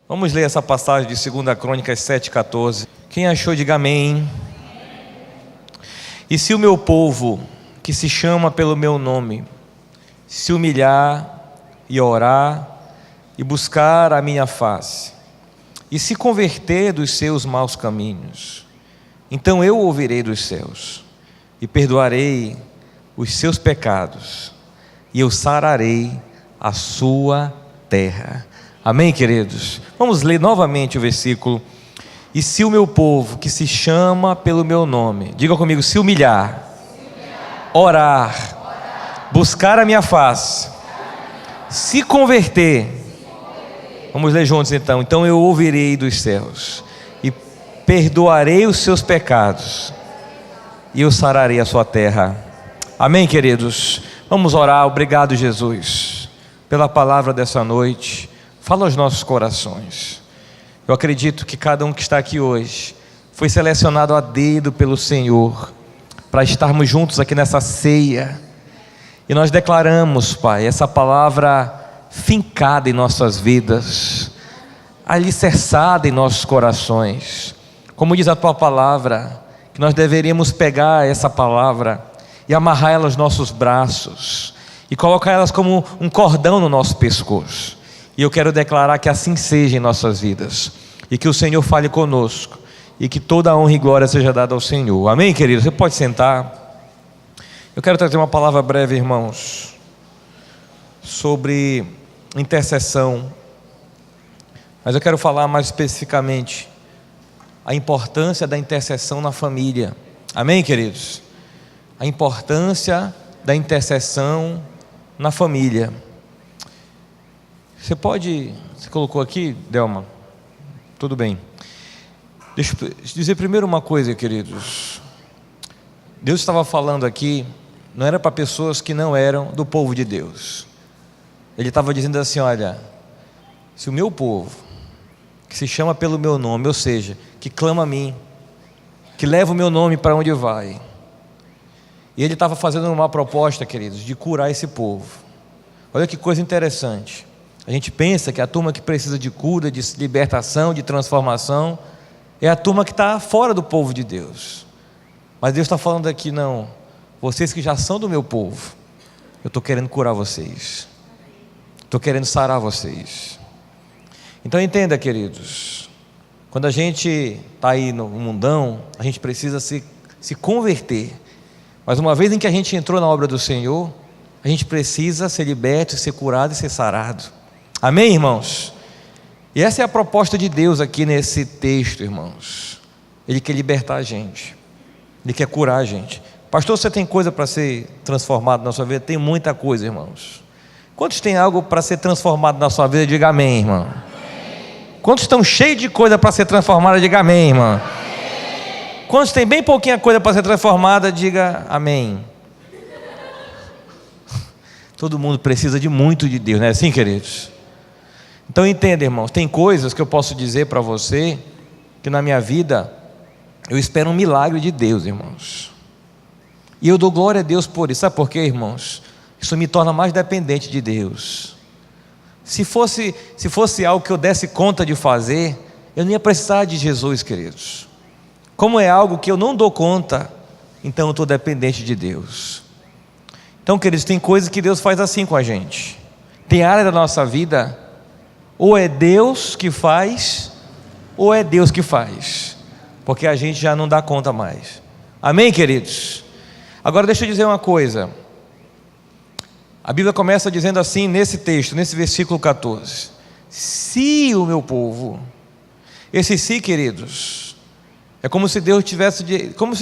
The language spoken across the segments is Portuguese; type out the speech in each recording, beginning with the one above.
Vamos ler essa passagem de 2 Crônicas 7,14. Quem achou, diga amém. E se o meu povo, que se chama pelo meu nome, se humilhar e orar e buscar a minha face, e se converter dos seus maus caminhos, então eu ouvirei dos céus e perdoarei os seus pecados e eu sararei a sua terra. Amém, queridos? Vamos ler novamente o versículo. E se o meu povo, que se chama pelo meu nome, diga comigo, se humilhar, orar, buscar a minha face, se converter, vamos ler juntos então. Então eu ouvirei dos céus e perdoarei os seus pecados e eu sararei a sua terra. Amém, queridos? Vamos orar. Obrigado, Jesus, pela palavra dessa noite. Fala aos nossos corações. Eu acredito que cada um que está aqui hoje foi selecionado a dedo pelo Senhor para estarmos juntos aqui nessa ceia. E nós declaramos, Pai, essa palavra fincada em nossas vidas, alicerçada em nossos corações. Como diz a Tua palavra, que nós deveríamos pegar essa palavra e amarrar ela aos nossos braços e colocar elas como um cordão no nosso pescoço. E eu quero declarar que assim seja em nossas vidas, e que o Senhor fale conosco, e que toda a honra e glória seja dada ao Senhor. Amém, querido? Você pode sentar. Eu quero trazer uma palavra breve, irmãos, sobre intercessão, mas eu quero falar mais especificamente a importância da intercessão na família. Amém, queridos? A importância da intercessão na família. Você colocou aqui, Delma? Tudo bem. Deixa eu dizer primeiro uma coisa, queridos. Deus estava falando aqui, não era para pessoas que não eram do povo de Deus. Ele estava dizendo assim, olha, se o meu povo, que se chama pelo meu nome, ou seja, que clama a mim, que leva o meu nome para onde vai, e ele estava fazendo uma proposta, queridos, de curar esse povo. Olha que coisa interessante. A gente pensa que a turma que precisa de cura, de libertação, de transformação, é a turma que está fora do povo de Deus. Mas Deus está falando aqui, não, vocês que já são do meu povo, eu estou querendo curar vocês, estou querendo sarar vocês. Então entenda, queridos, quando a gente está aí no mundão, a gente precisa se converter. Mas uma vez em que a gente entrou na obra do Senhor, a gente precisa ser liberto, ser curado e ser sarado. Amém, irmãos? E essa é a proposta de Deus aqui nesse texto, irmãos. Ele quer libertar a gente, Ele quer curar a gente. Pastor, você tem coisa para ser transformado na sua vida? Tem muita coisa, irmãos. Quantos tem algo para ser transformado na sua vida? Diga amém, irmão. Amém. Quantos estão cheios de coisa para ser transformada? Diga amém, irmão. Amém. Quantos tem bem pouquinha coisa para ser transformada? Diga amém. Todo mundo precisa de muito de Deus, não é assim, queridos? Então entenda, irmãos, tem coisas que eu posso dizer para você, que na minha vida, eu espero um milagre de Deus, irmãos. E eu dou glória a Deus por isso. Sabe por quê, irmãos? Isso me torna mais dependente de Deus. Se fosse algo que eu desse conta de fazer, eu não ia precisar de Jesus, queridos. Como é algo que eu não dou conta, então eu estou dependente de Deus. Então, queridos, tem coisas que Deus faz assim com a gente. Tem área da nossa vida, ou é Deus que faz, ou é Deus que faz, porque a gente já não dá conta mais. Amém, queridos? Agora deixa eu dizer uma coisa. A Bíblia começa dizendo assim nesse texto, nesse versículo 14: se o meu povo, esse se, queridos, é como se Deus tivesse, como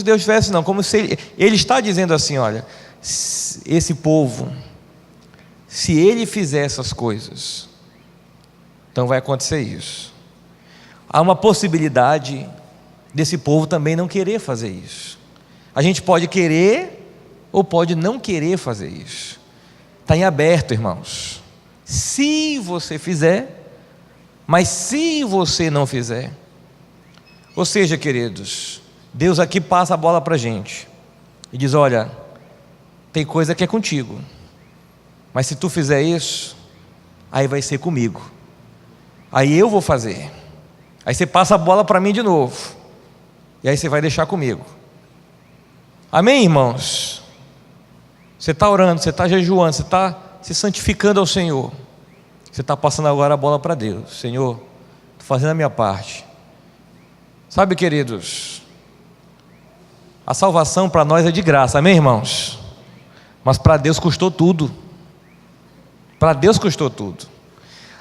se ele está dizendo assim, olha, esse povo, se ele fizer essas coisas, então vai acontecer isso. Há uma possibilidade desse povo também não querer fazer isso. A gente pode querer ou pode não querer fazer isso. Está em aberto, irmãos. Se você fizer, mas se você não fizer. Ou seja, queridos, Deus aqui passa a bola para a gente e diz, olha, tem coisa que é contigo, mas se tu fizer isso, aí vai ser comigo. Aí eu vou fazer. Aí você passa a bola para mim de novo. E aí você vai deixar comigo. Amém, irmãos? Você está orando, você está jejuando, você está se santificando ao Senhor. Você está passando agora a bola para Deus. Senhor, estou fazendo a minha parte. Sabe, queridos, a salvação para nós é de graça, amém, irmãos? Mas para Deus custou tudo. Para Deus custou tudo.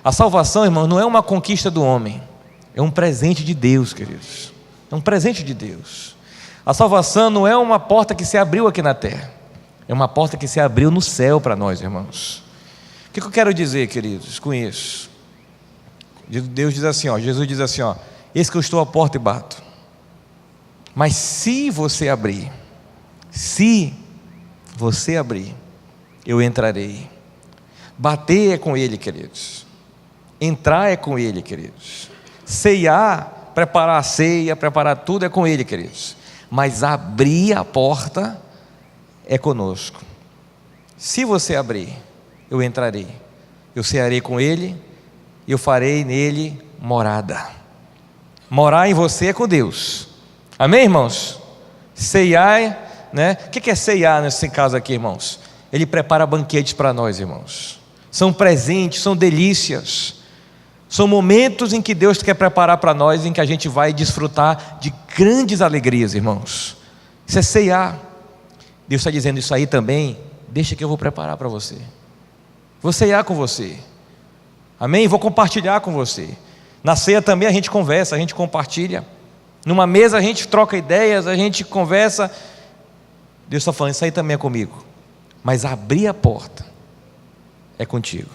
A salvação, irmãos, não é uma conquista do homem, é um presente de Deus, queridos. É um presente de Deus. A salvação não é uma porta que se abriu aqui na terra, é uma porta que se abriu no céu para nós, irmãos. O que eu quero dizer, queridos, com isso? Deus diz assim, Jesus diz assim, eis que eu estou à porta e bato. Mas se você abrir, eu entrarei. Bater é com Ele, queridos. Entrar é com Ele, queridos. Ceiar, preparar a ceia, preparar tudo é com Ele, queridos. Mas abrir a porta é conosco. Se você abrir, eu entrarei. Eu cearei com Ele, eu farei nele morada. Morar em você é com Deus. Amém, irmãos? Ceiar, né? O que é ceiar nesse caso aqui, irmãos? Ele prepara banquetes para nós, irmãos. São presentes, são delícias. São momentos em que Deus quer preparar para nós, em que a gente vai desfrutar de grandes alegrias, irmãos. Isso é ceiar. Deus está dizendo isso aí também. Deixa que eu vou preparar para você. Vou ceiar com você. Amém? Vou compartilhar com você. Na ceia também a gente conversa, a gente compartilha. Numa mesa a gente troca ideias, a gente conversa. Deus está falando, isso aí também é comigo. Mas abrir a porta é contigo.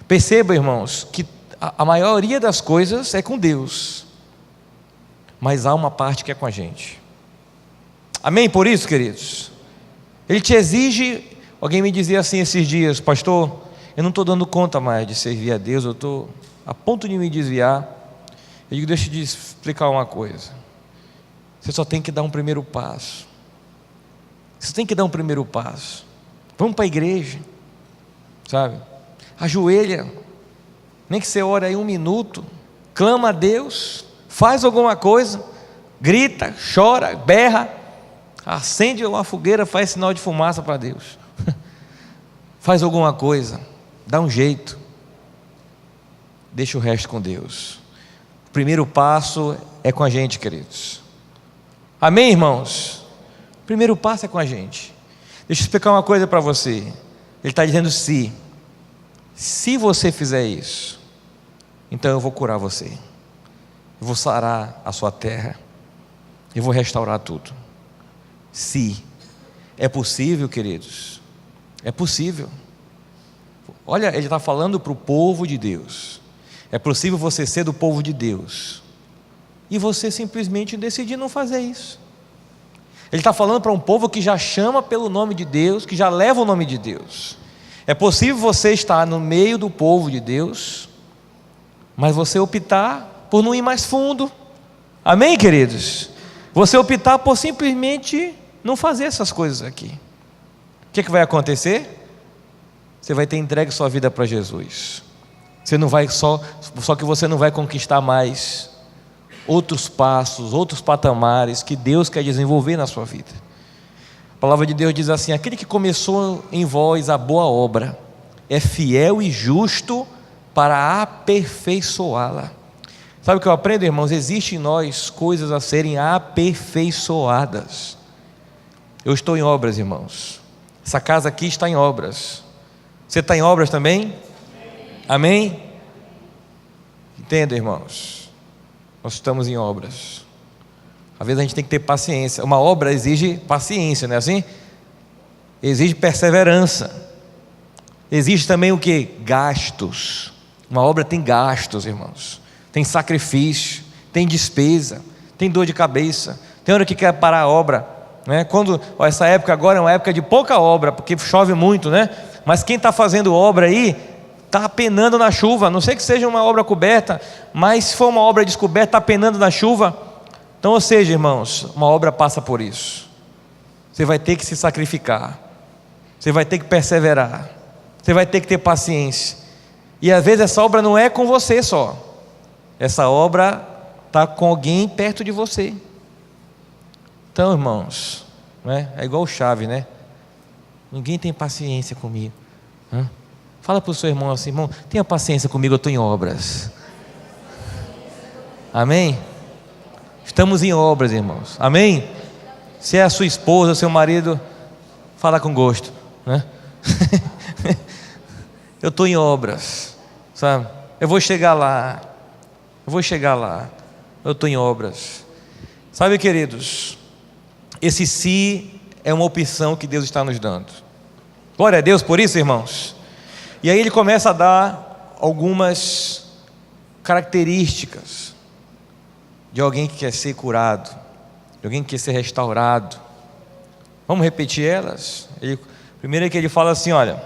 Perceba, irmãos, que a maioria das coisas é com Deus, mas há uma parte que é com a gente. Amém? Por isso, queridos, Ele te exige. Alguém me dizia assim esses dias: pastor, eu não estou dando conta mais de servir a Deus, eu estou a ponto de me desviar. Eu digo, deixa eu te explicar uma coisa. Você só tem que dar um primeiro passo. Você tem que dar um primeiro passo. Vamos para a igreja, sabe? Ajoelha, nem que você ore aí 1 minuto, clama a Deus, faz alguma coisa, grita, chora, berra, acende uma fogueira, faz sinal de fumaça para Deus. Faz alguma coisa, dá um jeito, deixa o resto com Deus. O primeiro passo é com a gente, queridos. Amém, irmãos? O primeiro passo é com a gente. Deixa eu explicar uma coisa para você. Ele está dizendo se você fizer isso, então eu vou curar você, eu vou sarar a sua terra, eu vou restaurar tudo. Se é possível, queridos, é possível. Olha, ele está falando para o povo de Deus. É possível você ser do povo de Deus e você simplesmente decidir não fazer isso. Ele está falando para um povo que já chama pelo nome de Deus, que já leva o nome de Deus. É possível você estar no meio do povo de Deus, mas você optar por não ir mais fundo. Amém, queridos? Você optar por simplesmente não fazer essas coisas aqui. O que vai acontecer? Você vai ter entregue sua vida para Jesus. Você não vai só que você não vai conquistar mais outros passos, outros patamares que Deus quer desenvolver na sua vida. A palavra de Deus diz assim: aquele que começou em vós a boa obra é fiel e justo para aperfeiçoá-la. Sabe o que eu aprendo, irmãos? Existe em nós coisas a serem aperfeiçoadas. Eu estou em obras, irmãos. Essa casa aqui está em obras. Você está em obras também? Amém? Entenda, irmãos, nós estamos em obras. Às vezes a gente tem que ter paciência. Uma obra exige paciência, não é assim? Exige perseverança. Exige também o que? Gastos. Uma obra tem gastos, irmãos. Tem sacrifício, tem despesa, tem dor de cabeça. Tem hora que quer parar a obra, né? Essa época agora é uma época de pouca obra, porque chove muito, né? Mas quem está fazendo obra aí está penando na chuva. A não sei que seja uma obra coberta, mas se for uma obra descoberta, está penando na chuva. Então, ou seja, irmãos, uma obra passa por isso. Você vai ter que se sacrificar, você vai ter que perseverar, você vai ter que ter paciência. E às vezes essa obra não é com você só, essa obra está com alguém perto de você. Então, irmãos, né? É igual o Chaves, né? Ninguém tem paciência comigo. Fala para o seu irmão assim: irmão, tenha paciência comigo, eu estou em obras. Amém? Estamos em obras, irmãos. Amém? Se é a sua esposa, seu marido, fala com gosto, né? Eu estou em obras, sabe? Eu vou chegar lá. Eu estou em obras. Sabe, queridos, esse se é uma opção que Deus está nos dando. Glória a Deus por isso, irmãos. E aí ele começa a dar algumas características de alguém que quer ser curado, de alguém que quer ser restaurado. Vamos repetir elas? Primeiro é que ele fala assim, olha: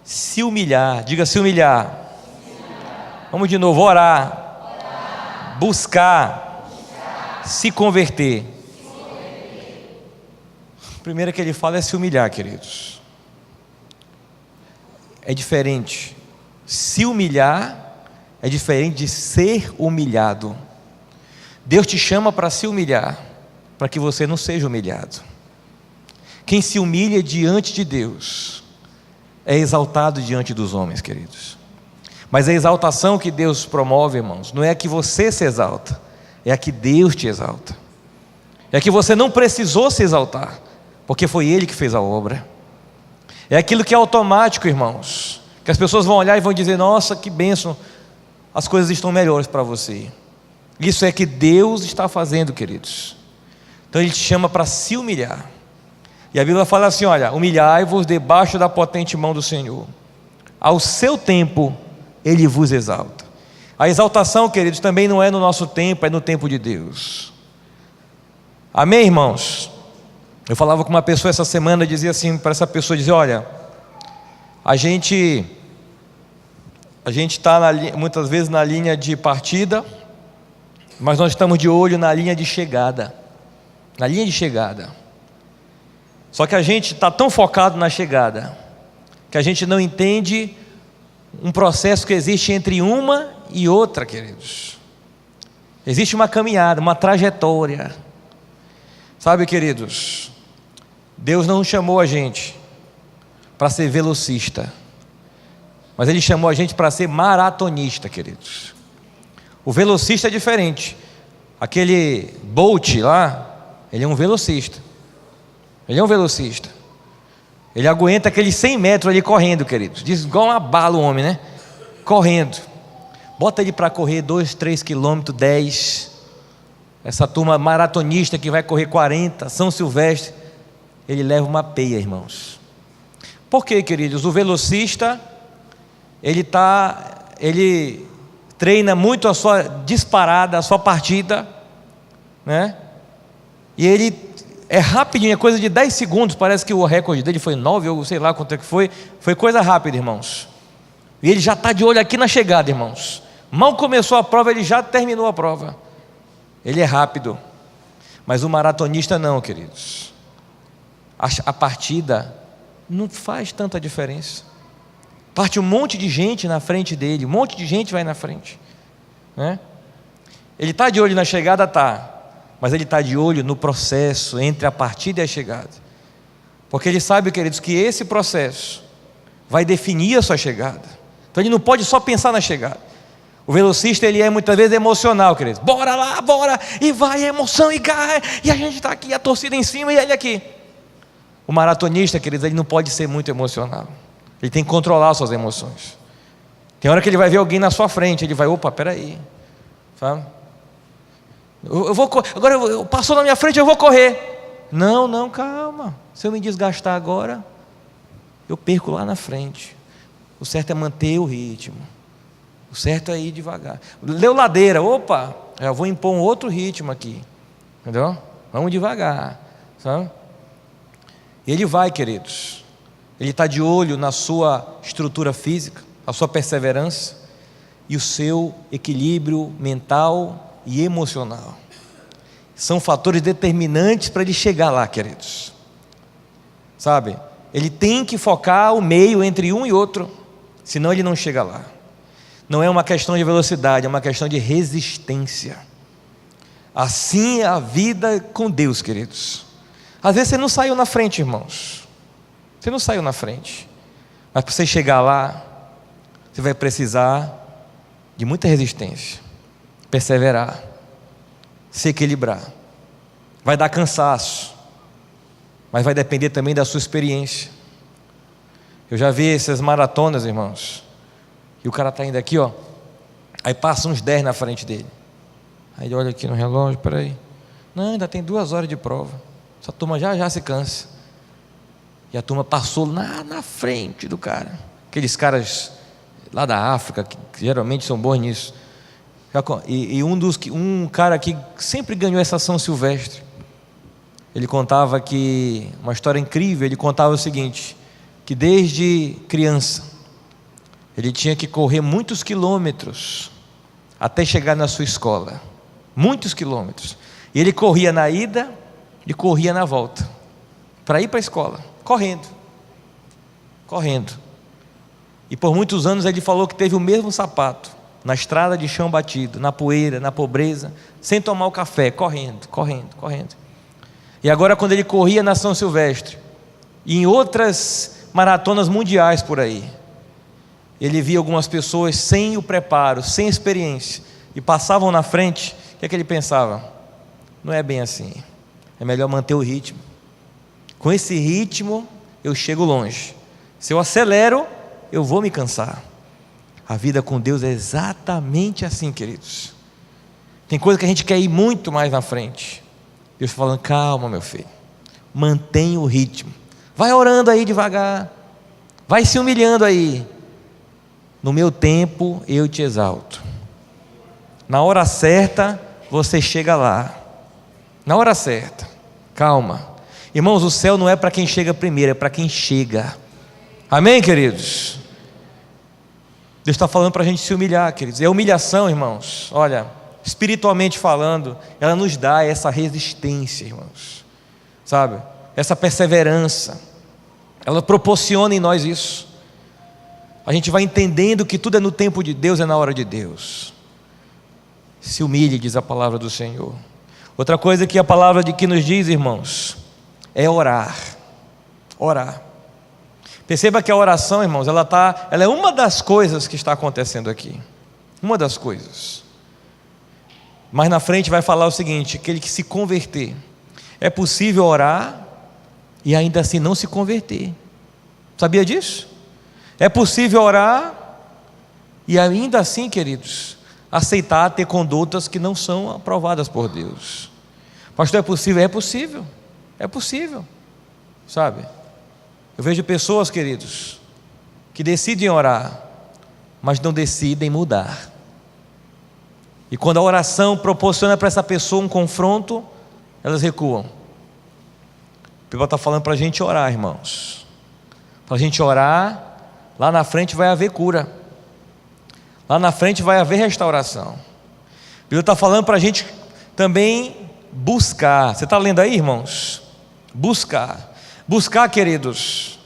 se humilhar, diga se humilhar. Vamos de novo: orar. Buscar. Se converter. Primeiro que ele fala é se humilhar, queridos. É diferente. Se humilhar é diferente de ser humilhado. Deus te chama para se humilhar, para que você não seja humilhado. Quem se humilha diante de Deus é exaltado diante dos homens, queridos. Mas a exaltação que Deus promove, irmãos, não é a que você se exalta, é a que Deus te exalta. É a que você não precisou se exaltar, porque foi Ele que fez a obra. É aquilo que é automático, irmãos, que as pessoas vão olhar e vão dizer: nossa, que bênção, as coisas estão melhores para você. Isso é que Deus está fazendo, queridos. Então Ele te chama para se humilhar. E a Bíblia fala assim, olha: humilhai-vos debaixo da potente mão do Senhor, ao seu tempo Ele vos exalta. A exaltação, queridos, também não é no nosso tempo, é no tempo de Deus. Amém, irmãos? Eu falava com uma pessoa essa semana, dizia assim para essa pessoa, dizia: olha, a gente está muitas vezes na linha de partida, mas nós estamos de olho na linha de chegada. Na linha de chegada. Só que a gente está tão focado na chegada, que a gente não entende um processo que existe entre uma e outra, queridos. Existe uma caminhada, uma trajetória. Sabe, queridos, Deus não chamou a gente para ser velocista, mas Ele chamou a gente para ser maratonista, queridos. O velocista é diferente. Aquele Bolt lá, ele é um velocista. Ele é um velocista. Ele aguenta aqueles 100 metros ali correndo, queridos. Diz igual uma bala o homem, né? Correndo. Bota ele para correr 2, 3 quilômetros, 10. Essa turma maratonista que vai correr 40, São Silvestre, ele leva uma peia, irmãos. Por quê, queridos? O velocista, ele treina muito a sua disparada, a sua partida, né? E ele é rapidinho, é coisa de 10 segundos, parece que o recorde dele foi 9, ou sei lá quanto é que foi coisa rápida, irmãos. E ele já está de olho aqui na chegada, irmãos. Mal começou a prova, ele já terminou a prova. Ele é rápido. Mas o maratonista não, queridos. A partida não faz tanta diferença. Parte um monte de gente na frente dele, um monte de gente vai na frente, né? Ele está de olho na chegada, tá, mas ele está de olho no processo entre a partida e a chegada, porque ele sabe, queridos, que esse processo vai definir a sua chegada. Então ele não pode só pensar na chegada. O velocista, ele é muitas vezes emocional, queridos. Bora lá, bora, e vai, a emoção, e cai, e a gente está aqui, a torcida em cima, e ele aqui. O maratonista, queridos, ele não pode ser muito emocional. Ele tem que controlar suas emoções. Tem hora que ele vai ver alguém na sua frente, ele vai: opa, peraí, sabe? Agora passou na minha frente, eu vou correr. Não, calma. Se eu me desgastar agora, eu perco lá na frente. O certo é manter o ritmo. O certo é ir devagar. Leu ladeira, opa, eu vou impor um outro ritmo aqui. Entendeu? Vamos devagar, sabe? E ele vai, queridos. Ele está de olho na sua estrutura física, a sua perseverança e o seu equilíbrio mental e emocional. São fatores determinantes para ele chegar lá, queridos. Sabe? Ele tem que focar o meio entre um e outro, senão ele não chega lá. não é uma questão de velocidade, é uma questão de resistência. Assim é a vida com Deus, queridos. Às vezes você não saiu na frente, irmãos. Você não saiu na frente. Mas para você chegar lá, você vai precisar de muita resistência, perseverar, se equilibrar. Vai dar cansaço, mas vai depender também da sua experiência. Eu já vi essas maratonas, irmãos, e o cara está indo aqui, ó, aí passa uns 10 na frente dele. Aí ele olha aqui no relógio, peraí, não, ainda tem 2 horas de prova. Essa turma já se cansa. E a turma passou na frente do cara. Aqueles caras lá da África, que geralmente são bons nisso. E um cara que sempre ganhou essa São Silvestre, ele contava que, uma história incrível, ele contava o seguinte, que desde criança, ele tinha que correr muitos quilômetros, até chegar na sua escola, muitos quilômetros, e ele corria na ida, e corria na volta, para ir para a escola, correndo, e por muitos anos ele falou que teve o mesmo sapato, na estrada de chão batido, na poeira, na pobreza, sem tomar o café, correndo, e agora quando ele corria na São Silvestre, e em outras maratonas mundiais por aí, ele via algumas pessoas sem o preparo, sem experiência, e passavam na frente, o que é que ele pensava? Não é bem assim, é melhor manter o ritmo, com esse ritmo eu chego longe, se eu acelero, eu vou me cansar. A vida com Deus é exatamente assim, queridos. Tem coisa que a gente quer ir muito mais na frente, Deus falando, calma meu filho, mantenha o ritmo, vai orando aí devagar, vai se humilhando aí, no meu tempo eu te exalto, na hora certa você chega lá, na hora certa, calma, irmãos, o céu não é para quem chega primeiro, é para quem chega, amém, queridos? Deus está falando para a gente se humilhar, queridos, e a humilhação, irmãos, olha, espiritualmente falando, ela nos dá essa resistência, irmãos, sabe, essa perseverança, ela proporciona em nós isso, a gente vai entendendo que tudo é no tempo de Deus, é na hora de Deus. Se humilhe, diz a palavra do Senhor. Outra coisa que a palavra de que nos diz, irmãos, é orar. Perceba que a oração, irmãos, ela é uma das coisas que está acontecendo aqui, uma das coisas. Mas na frente vai falar o seguinte, aquele que se converter, é possível orar e ainda assim não se converter. Sabia disso? É possível orar e ainda assim, queridos, aceitar ter condutas que não são aprovadas por Deus. Pastor, é possível? É possível, sabe? Eu vejo pessoas, queridos, que decidem orar, mas não decidem mudar. E quando a oração proporciona para essa pessoa um confronto, elas recuam. A Bíblia está falando para a gente orar, irmãos. Para a gente orar, lá na frente vai haver cura. Lá na frente vai haver restauração. A Bíblia está falando para a gente também buscar. Você está lendo aí, irmãos? Buscar. Buscar, queridos.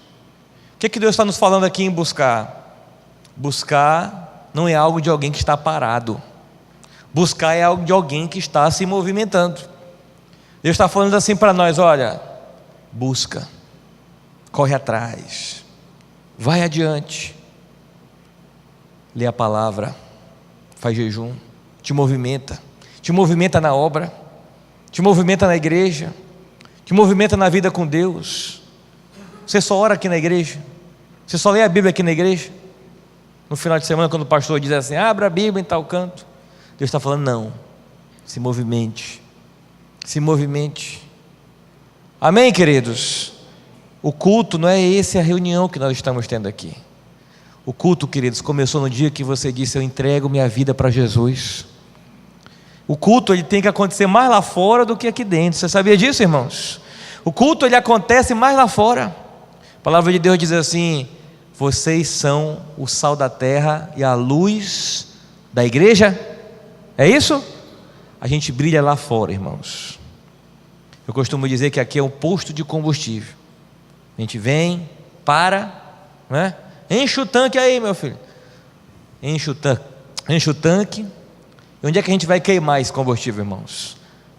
O que Deus está nos falando aqui em buscar? Buscar não é algo de alguém que está parado. Buscar é algo de alguém que está se movimentando. Deus está falando assim para nós, olha, busca, corre atrás, vai adiante, lê a palavra, faz jejum, te movimenta na obra, te movimenta na igreja, te movimenta na vida com Deus. Você só ora aqui na igreja? Você só lê a Bíblia aqui na igreja? No final de semana, quando o pastor diz assim, abra a Bíblia em tal canto, Deus está falando, não, se movimente, amém, queridos? O culto não é essa a reunião que nós estamos tendo aqui. O culto, queridos, começou no dia que você disse, eu entrego minha vida para Jesus. O culto, ele tem que acontecer mais lá fora do que aqui dentro. Você sabia disso, irmãos? O culto, ele acontece mais lá fora. A palavra de Deus diz assim, vocês são o sal da terra e a luz da igreja. É isso? A gente brilha lá fora, irmãos. Eu costumo dizer que aqui é um posto de combustível. A gente vem, para, né? Enche o tanque aí, meu filho. Enche o tanque. enche o tanque. E onde é que a gente vai queimar esse combustível, irmãos?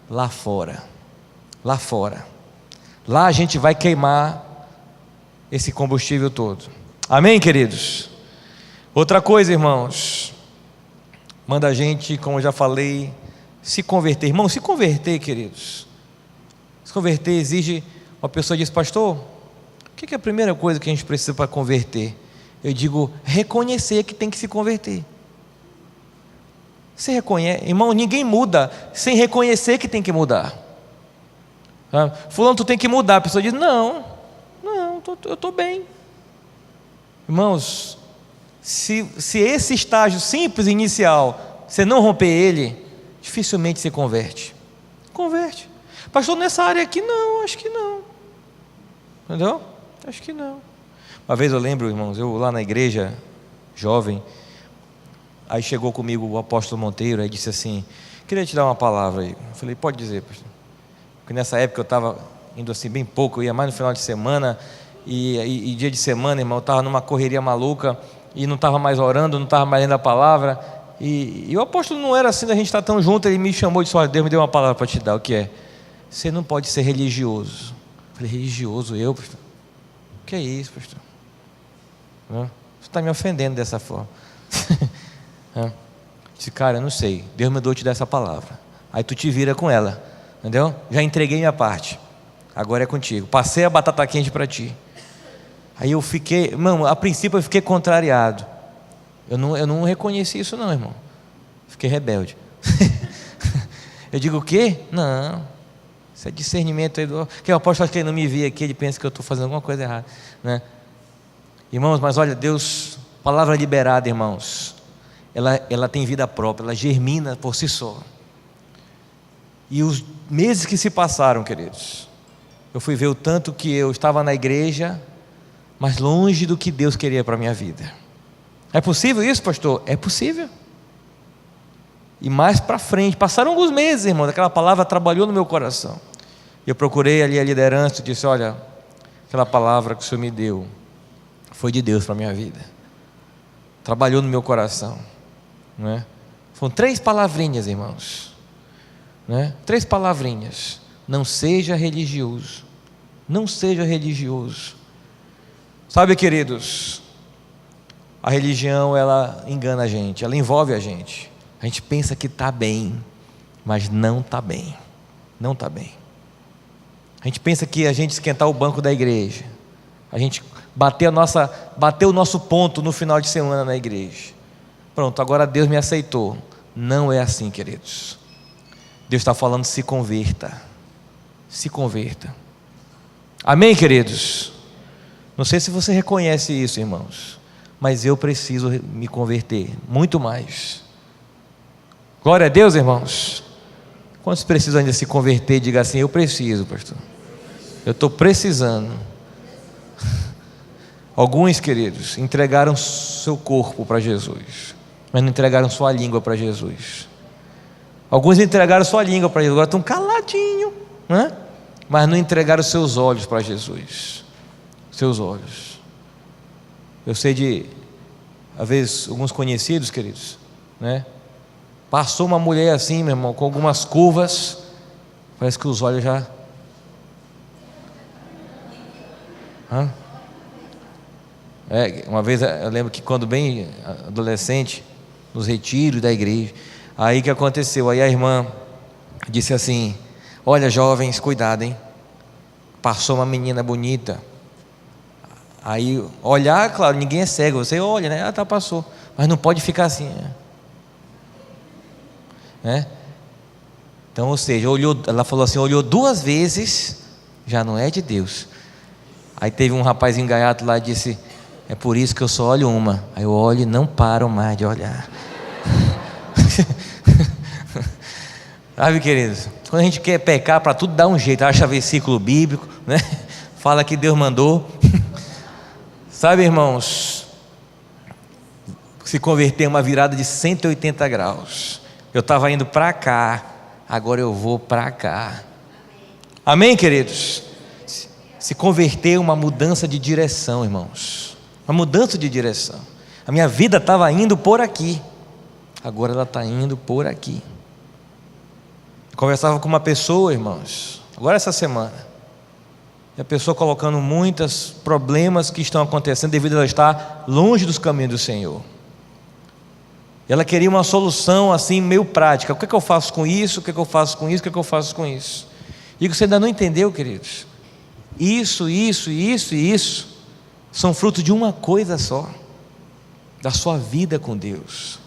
Lá fora. Lá fora. Lá a gente vai queimar esse combustível todo. Amém, queridos? Outra coisa, irmãos, manda a gente, como eu já falei, se converter. Irmão, se converter, queridos, se converter exige, uma pessoa diz, pastor, o que é a primeira coisa que a gente precisa para converter? Eu digo, reconhecer que tem que se converter. Você reconhece, irmão, ninguém muda sem reconhecer que tem que mudar. Fulano, tu tem que mudar. A pessoa diz, não, eu estou bem. Irmãos, se esse estágio simples inicial, você não romper ele, dificilmente se converte. Converte. Pastor, nessa área aqui não, acho que não. Entendeu? Acho que não. Uma vez eu lembro, irmãos, eu lá na igreja, jovem, aí chegou comigo o apóstolo Monteiro, aí disse assim, queria te dar uma palavra aí. Eu falei, pode dizer, pastor. Porque nessa época eu estava indo assim bem pouco, eu ia mais no final de semana, e dia de semana, irmão, eu estava numa correria maluca, e não estava mais orando, não estava mais lendo a palavra, e o apóstolo não era assim, da gente estar tão junto, ele me chamou e disse, olha, Deus me deu uma palavra para te dar, o que é? Você não pode ser religioso. Eu falei, religioso eu, pastor? O que é isso, pastor? Você está me ofendendo dessa forma. Disse, cara, eu não sei, Deus me mandou te dar essa palavra, aí tu te vira com ela, entendeu? Já entreguei minha parte, agora é contigo, passei a batata quente para ti. Aí eu fiquei, irmão, a princípio eu fiquei contrariado, eu não reconheci isso não, irmão, fiquei rebelde. Eu digo, o quê? Não, isso é discernimento aí do... que o apóstolo, que ele não me via aqui, ele pensa que eu estou fazendo alguma coisa errada, né? Irmãos, mas olha, Deus, palavra liberada, irmãos, ela tem vida própria, ela germina por si só. E os meses que se passaram, queridos, eu fui ver o tanto que eu estava na igreja, mas longe do que Deus queria para a minha vida. É possível isso, pastor? É possível. E mais para frente, passaram alguns meses, irmão, aquela palavra trabalhou no meu coração. Eu procurei ali a liderança e disse, olha, aquela palavra que o Senhor me deu, foi de Deus para a minha vida. Trabalhou no meu coração, não é? Foram 3 palavrinhas, irmãos, não é? 3 palavrinhas. Não seja religioso. Não seja religioso. Sabe, queridos, a religião, ela engana a gente, ela envolve a gente. A gente pensa que está bem, mas não está bem. Não está bem. A gente pensa que a gente esquentar o banco da igreja, a gente bater o nosso ponto no final de semana na igreja, pronto, agora Deus me aceitou. Não é assim, queridos. Deus está falando, se converta. Se converta. Amém, queridos? Não sei se você reconhece isso, irmãos, mas eu preciso me converter, muito mais. Glória a Deus, irmãos. Quantos precisam ainda se converter? Diga assim, eu preciso, pastor. Eu estou precisando. Alguns, queridos, entregaram seu corpo para Jesus, mas não entregaram sua língua para Jesus. Alguns entregaram sua língua para Jesus, agora estão caladinhos, né? Mas não entregaram seus olhos para Jesus. Seus olhos. Eu sei de, às vezes, alguns conhecidos, queridos, né? Passou uma mulher assim, meu irmão, com algumas curvas, parece que os olhos já... uma vez eu lembro que quando bem adolescente, nos retiros da igreja, aí que aconteceu, aí a irmã disse assim, olha jovens, cuidado, hein, passou uma menina bonita, aí olhar, claro, ninguém é cego, você olha, né, tá, passou, mas não pode ficar assim, né? Então, ou seja, olhou, ela falou assim, olhou 2 vezes, já não é de Deus. Aí teve um rapazinho gaiato lá e disse, é por isso que eu só olho uma. Aí eu olho e não paro mais de olhar. Sabe, queridos, quando a gente quer pecar, para tudo dar um jeito, acha versículo bíblico, né? Fala que Deus mandou. Sabe, irmãos, se converter em uma virada de 180 graus. Eu estava indo para cá, agora eu vou para cá. Amém, queridos? Se converter em uma mudança de direção, irmãos. Uma mudança de direção. A minha vida estava indo por aqui. agora ela está indo por aqui. Eu conversava com uma pessoa, irmãos, agora essa semana, e a pessoa colocando muitos problemas que estão acontecendo devido a ela estar longe dos caminhos do Senhor. E ela queria uma solução assim meio prática. O que é que eu faço com isso? O que é que eu faço com isso? O que é que eu faço com isso? E você ainda não entendeu, queridos? Isso e isso são fruto de uma coisa só, da sua vida com Deus.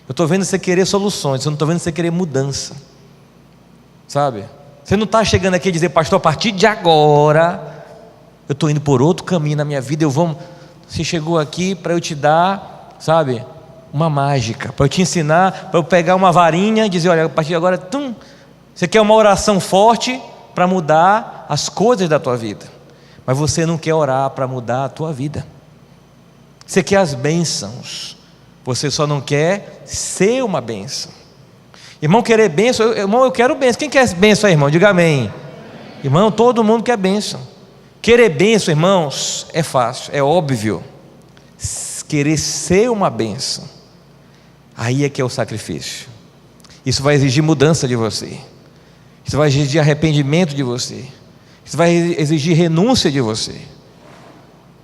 Eu estou vendo você querer soluções, eu não estou vendo você querer mudança, sabe? Você não está chegando aqui a dizer, pastor, a partir de agora eu estou indo por outro caminho na minha vida. Você chegou aqui para eu te dar, sabe, uma mágica, para eu te ensinar, para eu pegar uma varinha e dizer, olha, a partir de agora, você quer uma oração forte para mudar as coisas da tua vida, mas você não quer orar para mudar a tua vida. Você quer as bênçãos, você só não quer ser uma bênção. Irmão, querer bênção, irmão, eu quero bênção. Quem quer bênção aí, irmão? Diga amém. Irmão, todo mundo quer bênção. Querer bênção, irmãos, é fácil, é óbvio. Querer ser uma bênção, aí é que é o sacrifício. Isso vai exigir mudança de você, isso vai exigir arrependimento de você, isso vai exigir renúncia de você.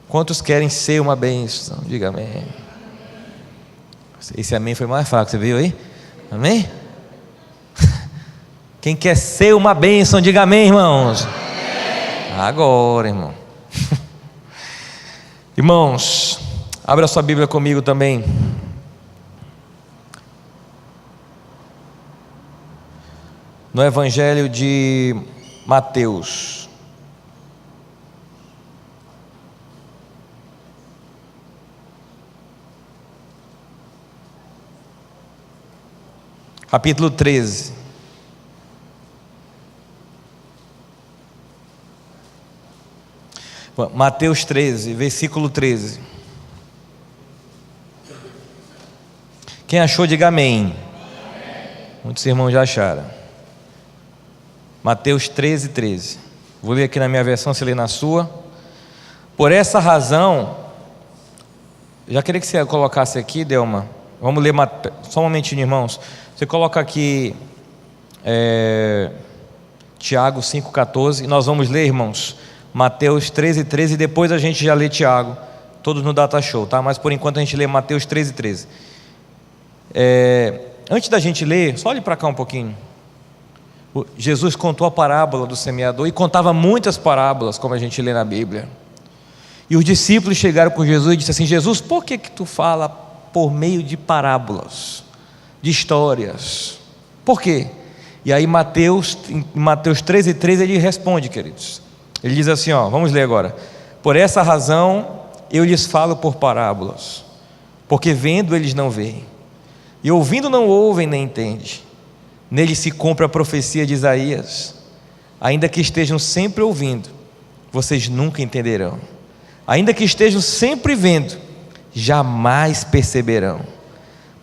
Quantos querem ser uma bênção? Diga amém. Esse amém foi mais fraco, você viu aí? Amém? Quem quer ser uma bênção, diga amém, irmãos. Amém. Agora, irmão. Irmãos, abra sua Bíblia comigo também. No Evangelho de Mateus. Capítulo 13. Mateus 13, versículo 13. Quem achou, diga amém. Muitos irmãos já acharam. Mateus 13, 13. Vou ler aqui na minha versão, você lê na sua. Por essa razão, já queria que você colocasse aqui, Delma. Vamos ler, só um momentinho, irmãos. Você coloca aqui Tiago 5,14. E nós vamos ler, irmãos, Mateus 13, 13. E depois a gente já lê Tiago, todos no Data Show, tá? Mas por enquanto a gente lê Mateus 13, 13. Antes da gente ler, só olhe para cá um pouquinho. Jesus contou a parábola do semeador, e contava muitas parábolas, como a gente lê na Bíblia. E os discípulos chegaram com Jesus e disseram assim: Jesus, por que tu fala por meio de parábolas, de histórias? Por quê? E aí em Mateus 13, 13 ele responde, queridos. Ele diz assim, vamos ler agora. Por essa razão eu lhes falo por parábolas, porque vendo eles não veem, e ouvindo não ouvem nem entendem. Nele se cumpre a profecia de Isaías: ainda que estejam sempre ouvindo, vocês nunca entenderão. Ainda que estejam sempre vendo, jamais perceberão.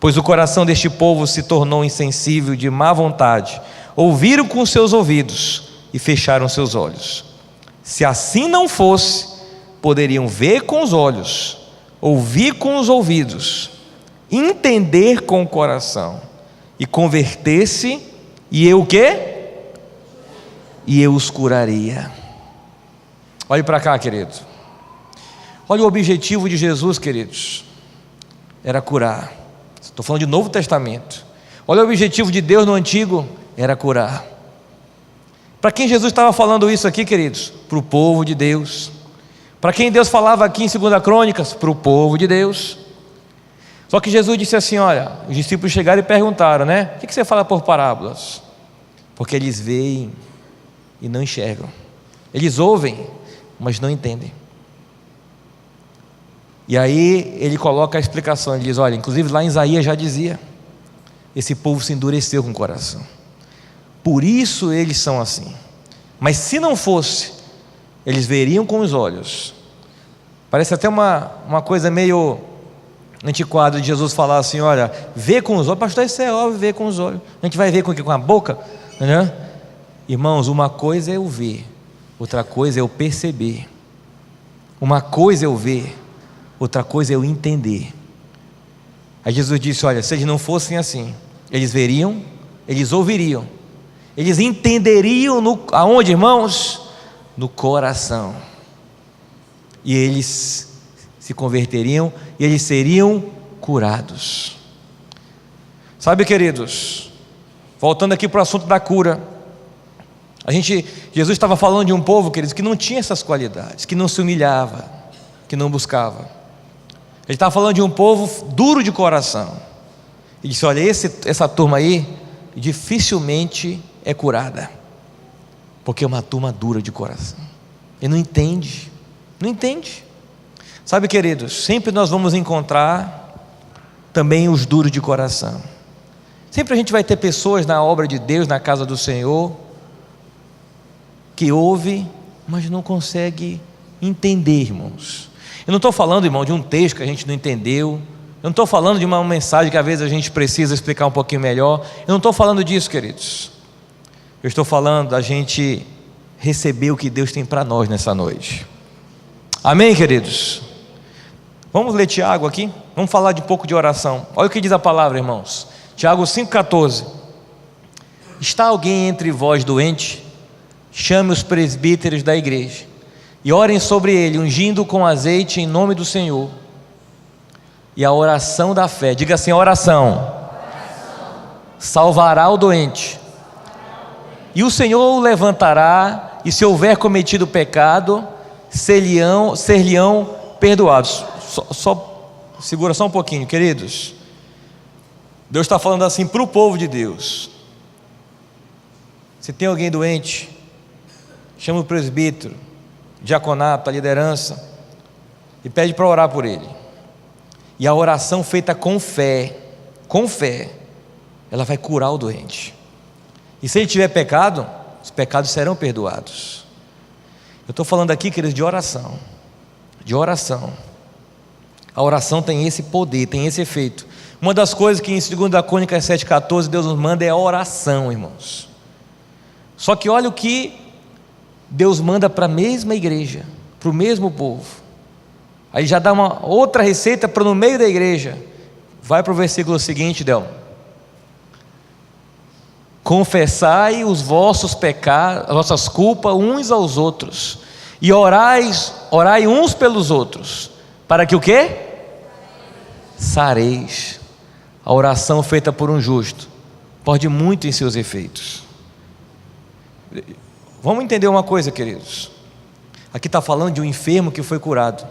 Pois o coração deste povo se tornou insensível, de má vontade. Ouviram com seus ouvidos e fecharam seus olhos. Se assim não fosse, poderiam ver com os olhos, ouvir com os ouvidos, entender com o coração e converter-se, e eu o quê? E eu os curaria. Olhe para cá, querido. Olha o objetivo de Jesus, queridos. Era curar. Estou falando de Novo Testamento. Olha o objetivo de Deus no Antigo. Era curar. Para quem Jesus estava falando isso aqui, queridos? Para o povo de Deus. Para quem Deus falava aqui em 2 Crônicas? Para o povo de Deus. Só que Jesus disse assim, olha, os discípulos chegaram e perguntaram, né? O que você fala por parábolas? Porque eles veem e não enxergam. Eles ouvem, mas não entendem. E aí ele coloca a explicação, ele diz, olha, inclusive lá em Isaías já dizia, esse povo se endureceu com o coração, por isso eles são assim. Mas se não fosse, eles veriam com os olhos. Parece até uma coisa meio antiquada de Jesus falar assim, olha, vê com os olhos. Pastor, isso é óbvio, vê com os olhos. A gente vai ver com o quê? Com a boca, né? Irmãos, uma coisa é eu ver, outra coisa é eu perceber. Uma coisa é eu ver, outra coisa é eu entender. Aí Jesus disse: olha, se eles não fossem assim, eles veriam, eles ouviriam, eles entenderiam aonde, irmãos? No coração. E eles se converteriam e eles seriam curados. Sabe, queridos, voltando aqui para o assunto da cura, Jesus estava falando de um povo, queridos, que não tinha essas qualidades, que não se humilhava, que não buscava. Ele estava falando de um povo duro de coração. Ele disse: olha, essa turma aí dificilmente é curada, porque é uma turma dura de coração. Ele não entende. Sabe, queridos, sempre nós vamos encontrar também os duros de coração. Sempre a gente vai ter pessoas na obra de Deus, na casa do Senhor, que ouve, mas não consegue entender, irmãos. Eu não estou falando, irmão, de um texto que a gente não entendeu. Eu não estou falando de uma mensagem que às vezes a gente precisa explicar um pouquinho melhor. Eu não estou falando disso, queridos. Eu estou falando da gente receber o que Deus tem para nós nessa noite. Amém, queridos? Vamos ler Tiago aqui? Vamos falar de um pouco de oração. Olha o que diz a palavra, irmãos. Tiago 5,14. Está alguém entre vós doente? Chame os presbíteros da igreja e orem sobre ele, ungindo com azeite em nome do Senhor. E a oração da fé, diga assim: a oração salvará o doente, e o Senhor o levantará, e se houver cometido pecado, ser-lhe-ão perdoados. Segura só um pouquinho, queridos. Deus está falando assim para o povo de Deus: se tem alguém doente, chama o presbítero, diaconato, a liderança, e pede para orar por ele. E a oração feita com fé, ela vai curar o doente. E se ele tiver pecado, os pecados serão perdoados. Eu estou falando aqui, queridos, de oração. A oração tem esse poder, tem esse efeito. Uma das coisas que em 2 Crônicas 7,14 Deus nos manda é a oração, irmãos. Só que olha o que Deus manda para a mesma igreja, para o mesmo povo. Aí já dá uma outra receita para no meio da igreja. Vai para o versículo seguinte, Del. Confessai os vossos pecados, as vossas culpas uns aos outros, e orai uns pelos outros, para que o quê? Sareis. A oração feita por um justo pode muito em seus efeitos. Vamos entender uma coisa, queridos. Aqui está falando de um enfermo que foi curado.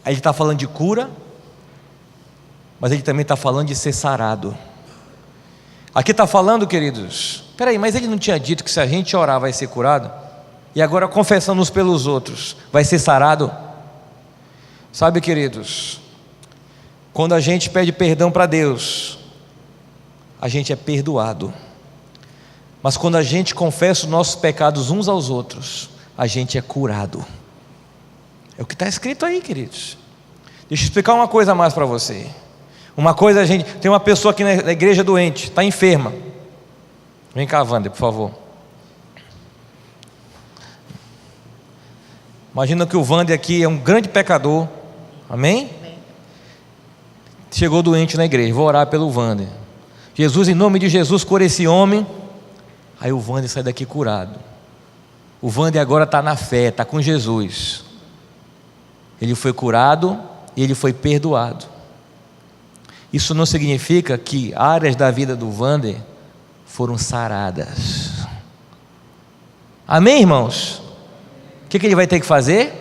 Aí ele está falando de cura, mas ele também está falando de ser sarado. Aqui está falando, queridos, peraí, mas ele não tinha dito que se a gente orar vai ser curado? E agora confessando uns pelos outros, vai ser sarado? Sabe, queridos, quando a gente pede perdão para Deus, a gente é perdoado. Mas quando a gente confessa os nossos pecados uns aos outros, a gente é curado. É o que está escrito aí, queridos. Deixa eu explicar uma coisa a mais para você. Uma coisa, tem uma pessoa aqui na igreja doente, está enferma. Vem cá, Wander, por favor. Imagina que o Wander aqui é um grande pecador. Amém? Chegou doente na igreja, vou orar pelo Wander. Jesus, em nome de Jesus, cura esse homem. Aí o Wander sai daqui curado. O Wander agora está na fé, está com Jesus. Ele foi curado e ele foi perdoado. Isso não significa que áreas da vida do Wander foram saradas. Amém, irmãos? O que ele vai ter que fazer?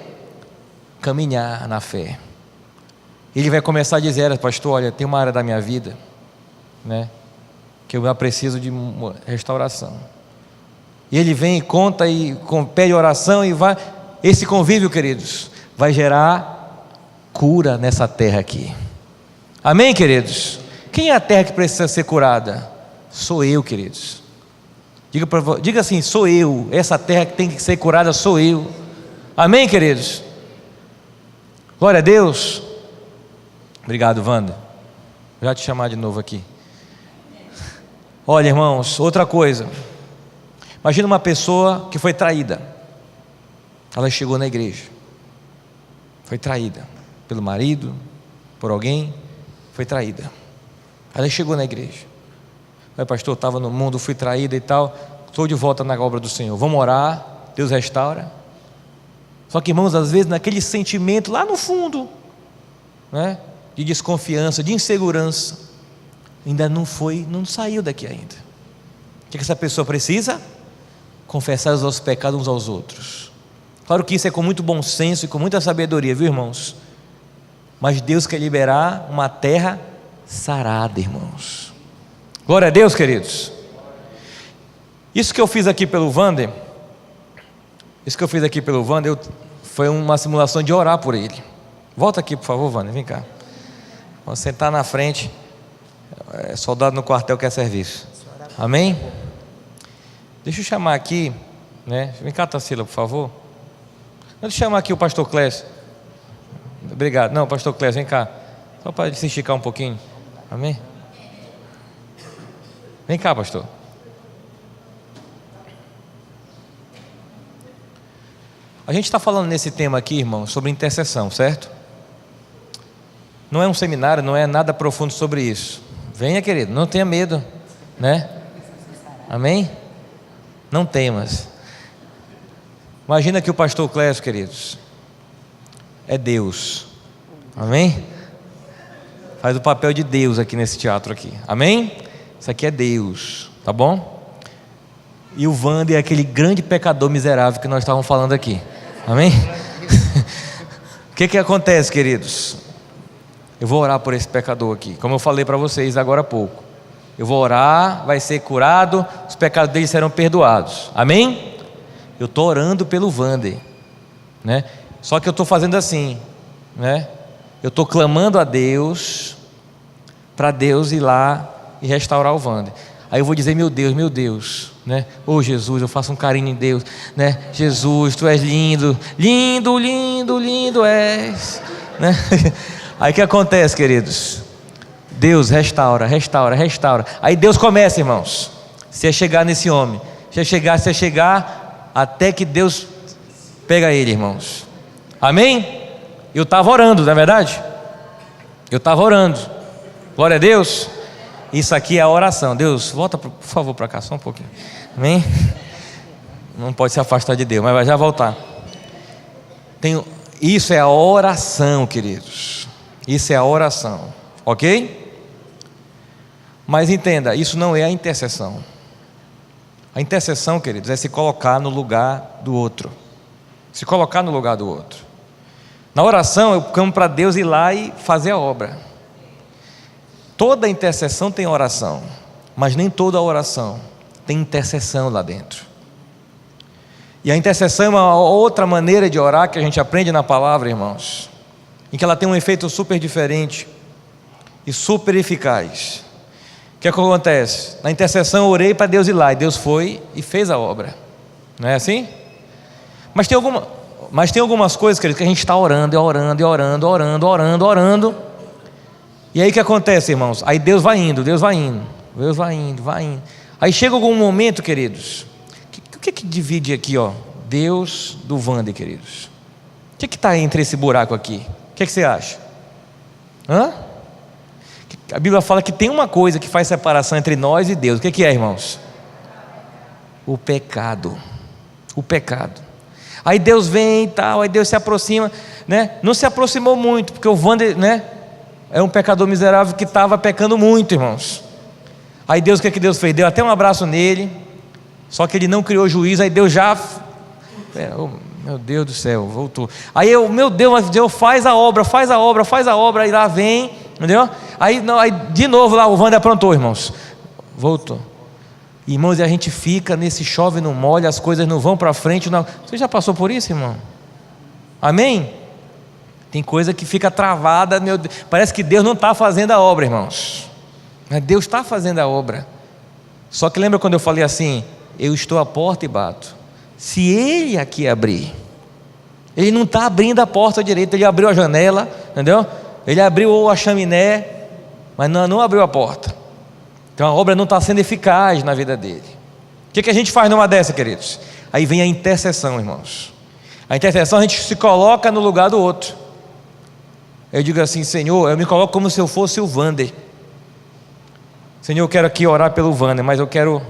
Caminhar na fé. Ele vai começar a dizer: pastor, olha, tem uma área da minha vida, né, que eu preciso de restauração. E ele vem e conta e pede oração e vai. Esse convívio, queridos, vai gerar cura nessa terra aqui. Amém, queridos? Quem é a terra que precisa ser curada? Sou eu, queridos. Diga assim: sou eu. Essa terra que tem que ser curada sou eu. Amém, queridos? Glória a Deus. Obrigado, Wander. Vou já te chamar de novo aqui. Olha, irmãos, outra coisa. Imagina uma pessoa que foi traída. Ela chegou na igreja, foi traída pelo marido, por alguém, foi traída. Ela chegou na igreja. Pastor, eu estava no mundo, fui traída e tal, estou de volta na obra do Senhor. Vamos orar, Deus restaura. Só que, irmãos, às vezes naquele sentimento lá no fundo, né, de desconfiança, de insegurança, ainda não saiu daqui ainda. O que essa pessoa precisa? Confessar os nossos pecados uns aos outros. Claro que isso é com muito bom senso e com muita sabedoria, viu, irmãos? Mas Deus quer liberar uma terra sarada, irmãos. Glória a Deus, queridos. Isso que eu fiz aqui pelo Wander, foi uma simulação de orar por ele. Volta aqui, por favor, Wander, vem cá. Vamos sentar na frente. Soldado no quartel quer serviço. Amém? Deixa eu chamar aqui, né? Vem cá, Tarsila, por favor. Deixa eu chamar aqui o pastor Clécio. Obrigado. Não, pastor Clécio, vem cá. Só para se esticar um pouquinho. Amém? Vem cá, pastor. A gente está falando nesse tema aqui, irmão, sobre intercessão, certo? Não é um seminário, não é nada profundo sobre isso. Venha, querido, não tenha medo, né? Amém? Não temas. Imagina que o pastor Clécio, queridos, é Deus. Amém? Faz o papel de Deus aqui nesse teatro aqui. Amém? Isso aqui é Deus, tá bom? E o Wander é aquele grande pecador miserável que nós estávamos falando aqui. Amém? O que acontece, queridos? Eu vou orar por esse pecador aqui, como eu falei para vocês agora há pouco. Eu vou orar, vai ser curado, os pecados dele serão perdoados. Amém? Eu estou orando pelo Wander, né? Só que eu estou fazendo assim, né? Eu estou clamando a Deus, para Deus ir lá e restaurar o Wander. Aí eu vou dizer, meu Deus, né? Oh Jesus, eu faço um carinho em Deus, né? Jesus, tu és lindo, lindo, lindo, lindo és, né? Aí o que acontece, queridos? Deus restaura. Aí Deus começa, irmãos, se é chegar nesse homem, se é chegar até que Deus pega ele, irmãos. Amém? Eu estava orando, não é verdade? Eu estava orando. Glória a Deus. Isso aqui é a oração. Deus, volta por favor para cá só um pouquinho. Amém? Não pode se afastar de Deus, mas vai já voltar. Isso é a oração, queridos. Isso é a oração, ok? Mas entenda, isso não é a intercessão. A intercessão, queridos, é se colocar no lugar do outro. Se colocar no lugar do outro. Na oração eu clamo para Deus ir lá e fazer a obra. Toda intercessão tem oração, mas nem toda oração tem intercessão lá dentro. E a intercessão é uma outra maneira de orar que a gente aprende na palavra, irmãos, em que ela tem um efeito super diferente e super eficaz. O que acontece? Na intercessão eu orei para Deus ir lá, e Deus foi e fez a obra. Não é assim? Mas tem algumas coisas, queridos, que a gente está orando. E aí o que acontece, irmãos? Aí Deus vai indo. Aí chega algum momento, queridos, o que divide aqui, ó, Deus do Wander, queridos? O que está entre esse buraco aqui? O que você acha? A Bíblia fala que tem uma coisa que faz separação entre nós e Deus. O que é, irmãos? O pecado. Aí Deus vem e tal, aí Deus se aproxima, né? Não se aproximou muito, porque o Wander, né, é um pecador miserável que estava pecando muito, irmãos. Aí Deus, o que Deus fez? Deu até um abraço nele, só que ele não criou juízo. Aí Deus já, meu Deus do céu, voltou. Aí meu Deus, mas Deus faz a obra, aí lá vem, entendeu? Aí de novo lá o Wander aprontou, irmãos, voltou. Irmãos, e a gente fica nesse chove não molha, as coisas não vão para frente. Não. Você já passou por isso, irmão? Amém? Tem coisa que fica travada, meu Deus. Parece que Deus não está fazendo a obra, irmãos. Mas Deus está fazendo a obra. Só que lembra quando eu falei assim, eu estou à porta e bato. Se Ele aqui abrir, Ele não está abrindo a porta direita, Ele abriu a janela, entendeu? Ele abriu a chaminé, mas não abriu a porta. Então a obra não está sendo eficaz na vida dele. O que a gente faz numa dessa, queridos? Aí vem a intercessão, irmãos. A intercessão, a gente se coloca no lugar do outro. Eu digo assim: Senhor, eu me coloco como se eu fosse o Wander. Senhor, eu quero aqui orar pelo Wander, mas eu quero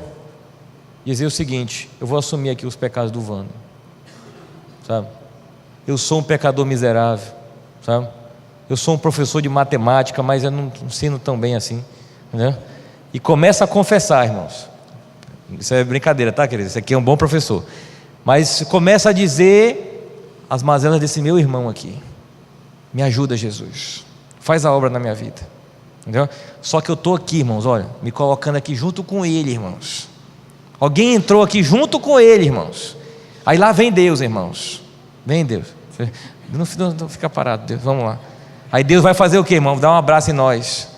dizer o seguinte: eu vou assumir aqui os pecados do Wander, sabe? Eu sou um pecador miserável, sabe? Eu sou um professor de matemática, mas eu não ensino tão bem assim, né? E começa a confessar, irmãos. Isso é brincadeira, tá, querido? Isso aqui é um bom professor. Mas começa a dizer as mazelas desse meu irmão aqui. Me ajuda, Jesus. Faz a obra na minha vida. Entendeu? Só que eu estou aqui, irmãos, olha, me colocando aqui junto com ele, irmãos. Alguém entrou aqui junto com ele, irmãos. Aí lá vem Deus, irmãos. Vem Deus. Não fica parado, Deus. Vamos lá. Aí Deus vai fazer o quê, irmão? Dá um abraço em nós.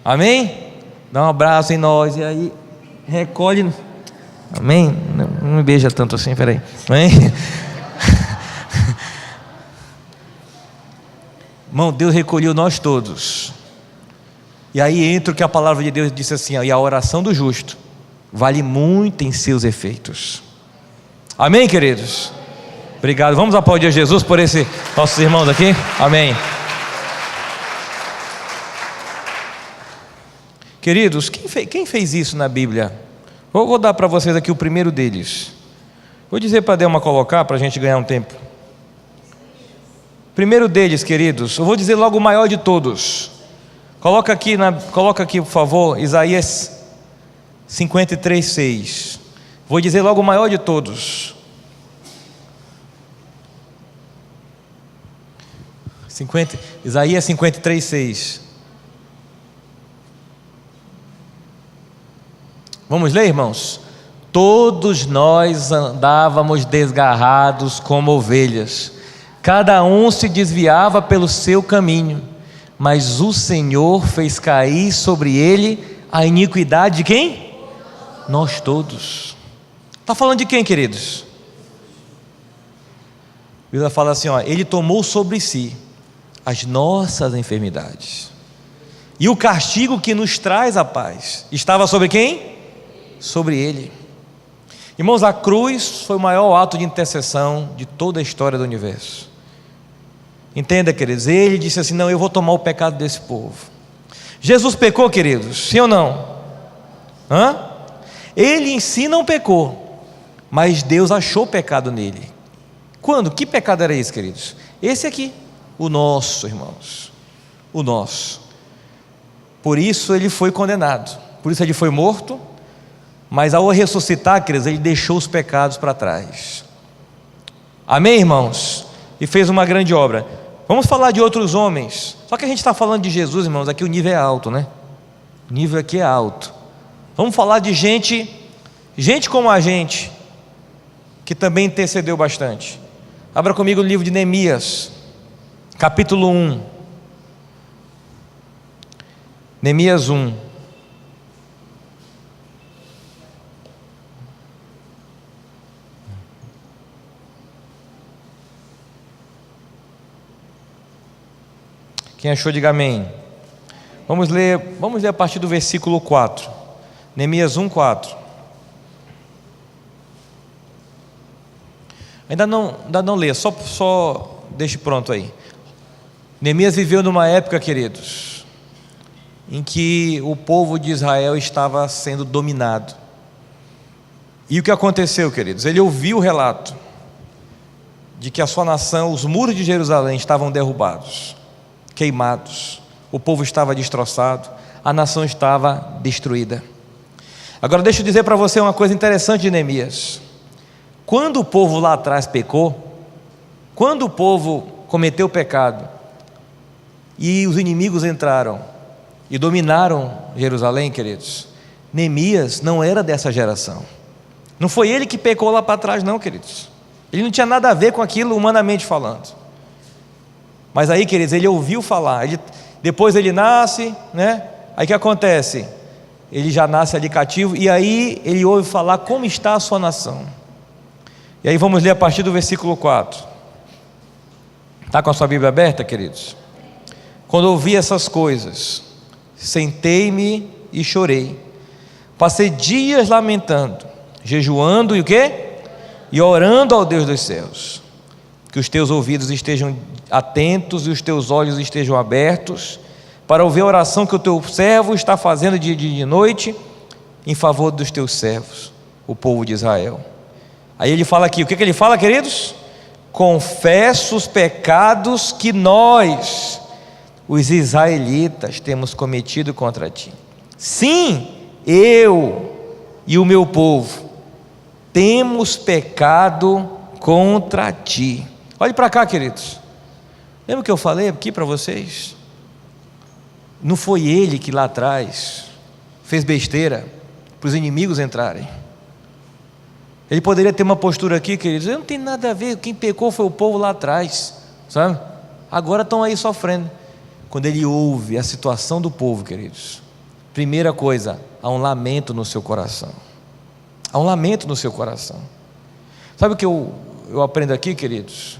Amém? Dá um abraço em nós. E aí recolhe. Amém? Não me beija tanto assim, peraí. Amém? Irmão, Deus recolheu nós todos. E aí entra o que a palavra de Deus disse assim: ó, e a oração do justo vale muito em seus efeitos. Amém, queridos? Obrigado. Vamos aplaudir a Jesus por esses nossos irmãos aqui. Amém. Queridos, quem fez isso na Bíblia? Eu vou dar para vocês aqui o primeiro deles. Vou dizer para a Delma colocar, para a gente ganhar um tempo. Primeiro deles, queridos, eu vou dizer logo o maior de todos. Coloca aqui, por favor, Isaías 53:6. Vou dizer logo o maior de todos. 50, Isaías 53:6. Vamos ler, irmãos? Todos nós andávamos desgarrados como ovelhas, cada um se desviava pelo seu caminho, mas o Senhor fez cair sobre ele a iniquidade de quem? Nós todos. Está falando de quem, queridos? A Bíblia fala assim, ó, ele tomou sobre si as nossas enfermidades, e o castigo que nos traz a paz estava sobre quem? Sobre ele. Irmãos, a cruz foi o maior ato de intercessão de toda a história do universo. Entenda, queridos, ele disse assim: não, eu vou tomar o pecado desse povo. Jesus pecou, queridos? Sim ou não? Ele em si não pecou, mas Deus achou pecado nele. Quando? Que pecado era esse, queridos? Esse aqui, o nosso, irmãos, o nosso. Por isso ele foi condenado, por isso ele foi morto, mas ao ressuscitar, queridos, ele deixou os pecados para trás. Amém, irmãos? E fez uma grande obra. Vamos falar de outros homens, só que a gente está falando de Jesus, irmãos, aqui o nível é alto, né? O nível aqui é alto. Vamos falar de gente como a gente, que também intercedeu bastante. Abra comigo o livro de Neemias, capítulo 1. Neemias 1. Quem achou, diga amém. Vamos ler a partir do versículo 4. Neemias 1, 4. Ainda não lê, só deixe pronto aí. Neemias viveu numa época, queridos, em que o povo de Israel estava sendo dominado. E o que aconteceu, queridos? Ele ouviu o relato de que a sua nação, os muros de Jerusalém estavam derrubados, queimados, o povo estava destroçado, a nação estava destruída. Agora deixa eu dizer para você uma coisa interessante de Neemias. Quando o povo lá atrás pecou, quando o povo cometeu pecado e os inimigos entraram e dominaram Jerusalém, queridos, Neemias não era dessa geração. Não foi ele que pecou lá para trás, não, queridos. Ele não tinha nada a ver com aquilo, humanamente falando. Mas aí, queridos, ele ouviu falar. Depois ele nasce, né? Aí o que acontece? Ele já nasce ali cativo, e aí ele ouve falar como está a sua nação. E aí vamos ler a partir do versículo 4. Está com a sua Bíblia aberta, queridos? Quando ouvi essas coisas, sentei-me e chorei. Passei dias lamentando, jejuando e o quê? E orando ao Deus dos céus. Que os teus ouvidos estejam atentos e os teus olhos estejam abertos para ouvir a oração que o teu servo está fazendo de dia e de noite em favor dos teus servos, o povo de Israel. Aí ele fala aqui, o que ele fala, queridos? Confesso os pecados que nós, os israelitas, temos cometido contra ti. Sim, eu e o meu povo temos pecado contra ti. Olhe para cá, queridos. Lembra que eu falei aqui para vocês? Não foi ele que lá atrás fez besteira para os inimigos entrarem. Ele poderia ter uma postura aqui, queridos, não tem nada a ver, quem pecou foi o povo lá atrás, sabe? Agora estão aí sofrendo. Quando ele ouve a situação do povo, queridos, primeira coisa, há um lamento no seu coração. Há um lamento no seu coração. Sabe o que eu aprendo aqui, queridos?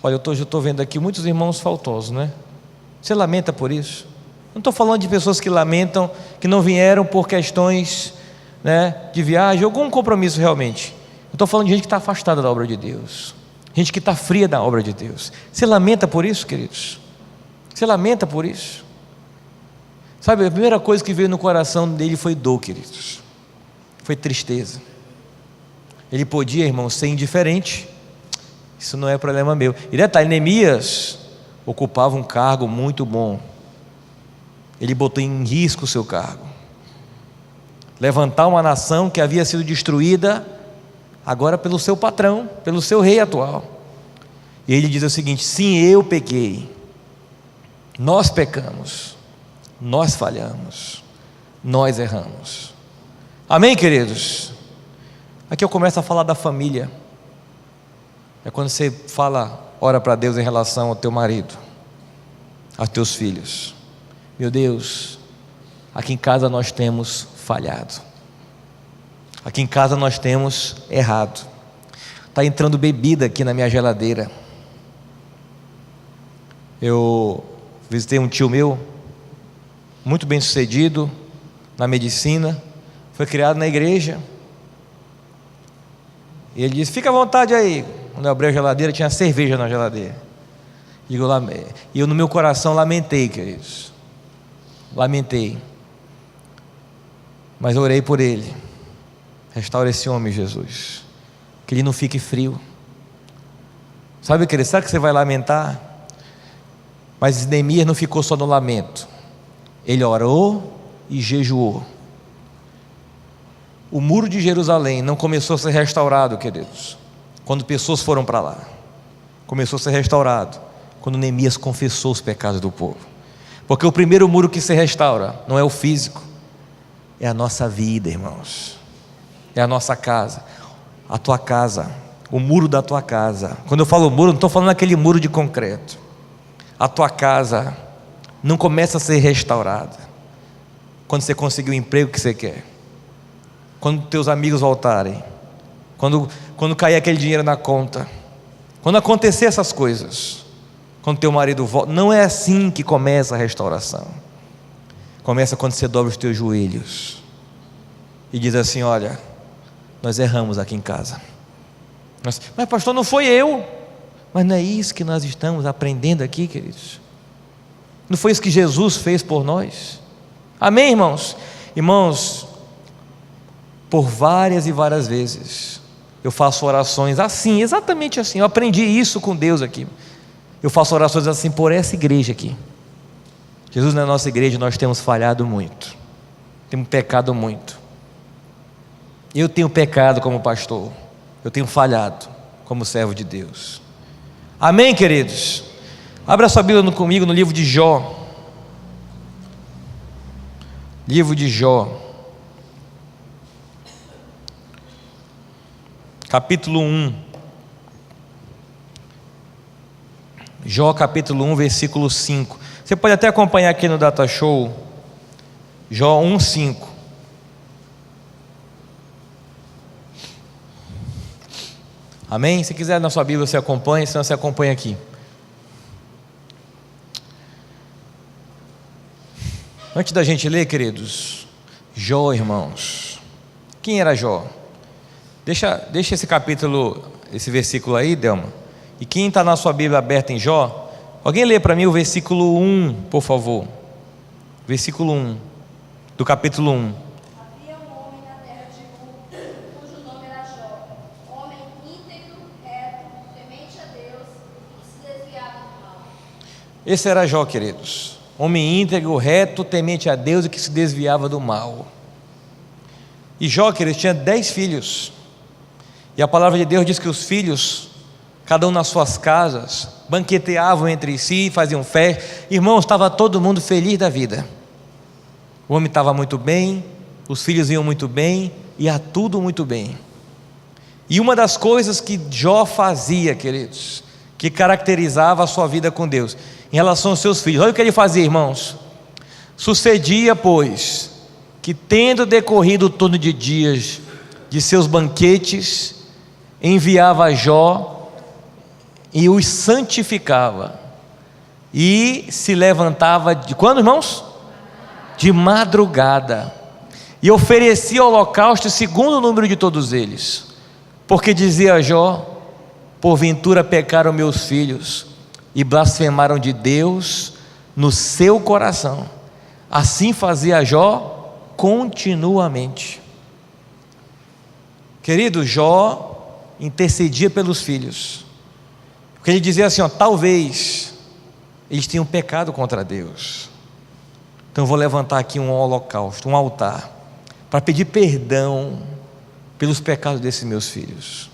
Olha, eu estou vendo aqui muitos irmãos faltosos, né? Você lamenta por isso? Não estou falando de pessoas que lamentam, que não vieram por questões, né, de viagem, algum compromisso realmente. Eu estou falando de gente que está afastada da obra de Deus, gente que está fria da obra de Deus. Você lamenta por isso, queridos? Você lamenta por isso? Sabe, a primeira coisa que veio no coração dele foi dor, queridos, foi tristeza. Ele podia, irmão, ser indiferente, isso não é problema meu. E detalhe, Neemias ocupava um cargo muito bom, ele botou em risco o seu cargo, levantar uma nação que havia sido destruída agora pelo seu patrão, pelo seu rei atual. E ele diz o seguinte: sim, eu pequei, nós pecamos, nós falhamos, nós erramos. Amém, queridos? Aqui eu começo a falar da família. É quando você ora para Deus em relação ao teu marido, aos teus filhos. Meu Deus, aqui em casa nós temos falhado, aqui em casa nós temos errado. Está entrando bebida aqui na minha geladeira. Eu visitei um tio meu, muito bem sucedido na medicina, foi criado na igreja, e ele disse: fica à vontade aí. Quando eu abri a geladeira, tinha cerveja na geladeira. E eu no meu coração lamentei, queridos, lamentei, mas orei por ele: restaura esse homem, Jesus, que ele não fique frio. Sabe, querido, sabe que você vai lamentar? Mas Neemias não ficou só no lamento, ele orou e jejuou. O muro de Jerusalém não começou a ser restaurado, queridos, quando pessoas foram para lá. Começou a ser restaurado quando Neemias confessou os pecados do povo. Porque o primeiro muro que se restaura não é o físico, é a nossa vida, irmãos, é a nossa casa, a tua casa, o muro da tua casa. Quando eu falo muro, não estou falando aquele muro de concreto. A tua casa não começa a ser restaurada quando você conseguir o emprego que você quer, quando teus amigos voltarem, quando cair aquele dinheiro na conta, quando acontecer essas coisas, quando teu marido volta. Não é assim que começa a restauração. Começa quando você dobra os teus joelhos e diz assim: olha, nós erramos aqui em casa, mas pastor, não foi eu. Mas não é isso que nós estamos aprendendo aqui, queridos? Não foi isso que Jesus fez por nós? Amém, irmãos? Irmãos, por várias e várias vezes eu faço orações assim, exatamente assim. Eu aprendi isso com Deus aqui. Eu faço orações assim por essa igreja aqui. Jesus, na nossa igreja nós temos falhado muito, temos pecado muito. Eu tenho pecado como pastor, eu tenho falhado como servo de Deus. Amém, queridos? Abra sua Bíblia comigo no livro de Jó. Livro de Jó, capítulo 1. Jó capítulo 1, versículo 5. Você pode até acompanhar aqui no Data Show. Jó 1, 5. Amém? Se quiser na sua Bíblia você acompanha, senão você acompanha aqui. Antes da gente ler, queridos, Jó, irmãos, quem era Jó? Deixa esse capítulo, esse versículo aí, Delma, E quem está na sua Bíblia aberta em Jó, alguém lê para mim o versículo 1, por favor. Versículo 1, do capítulo 1. Havia um homem na terra de Uz, cujo nome era Jó, homem íntegro, reto, temente a Deus e que se desviava do mal. Esse era Jó, queridos. Homem íntegro, reto, temente a Deus e que se desviava do mal. E Jó, queridos, tinha 10 filhos. E a palavra de Deus diz que os filhos, cada um nas suas casas, banqueteavam entre si, faziam festa. Irmãos, estava todo mundo feliz da vida. O homem estava muito bem, os filhos iam muito bem, ia tudo muito bem. E uma das coisas que Jó fazia, queridos, que caracterizava a sua vida com Deus, em relação aos seus filhos, olha o que ele fazia, irmãos. Sucedia, pois, que tendo decorrido o turno de dias de seus banquetes, enviava a Jó e os santificava, e se levantava de quando, irmãos? De madrugada, e oferecia holocausto segundo o número de todos eles, porque dizia a Jó: porventura pecaram meus filhos e blasfemaram de Deus no seu coração. Assim fazia Jó continuamente. Querido, Jó intercedia pelos filhos, porque ele dizia assim: talvez eles tenham pecado contra Deus, então eu vou levantar aqui um holocausto, um altar, para pedir perdão pelos pecados desses meus filhos.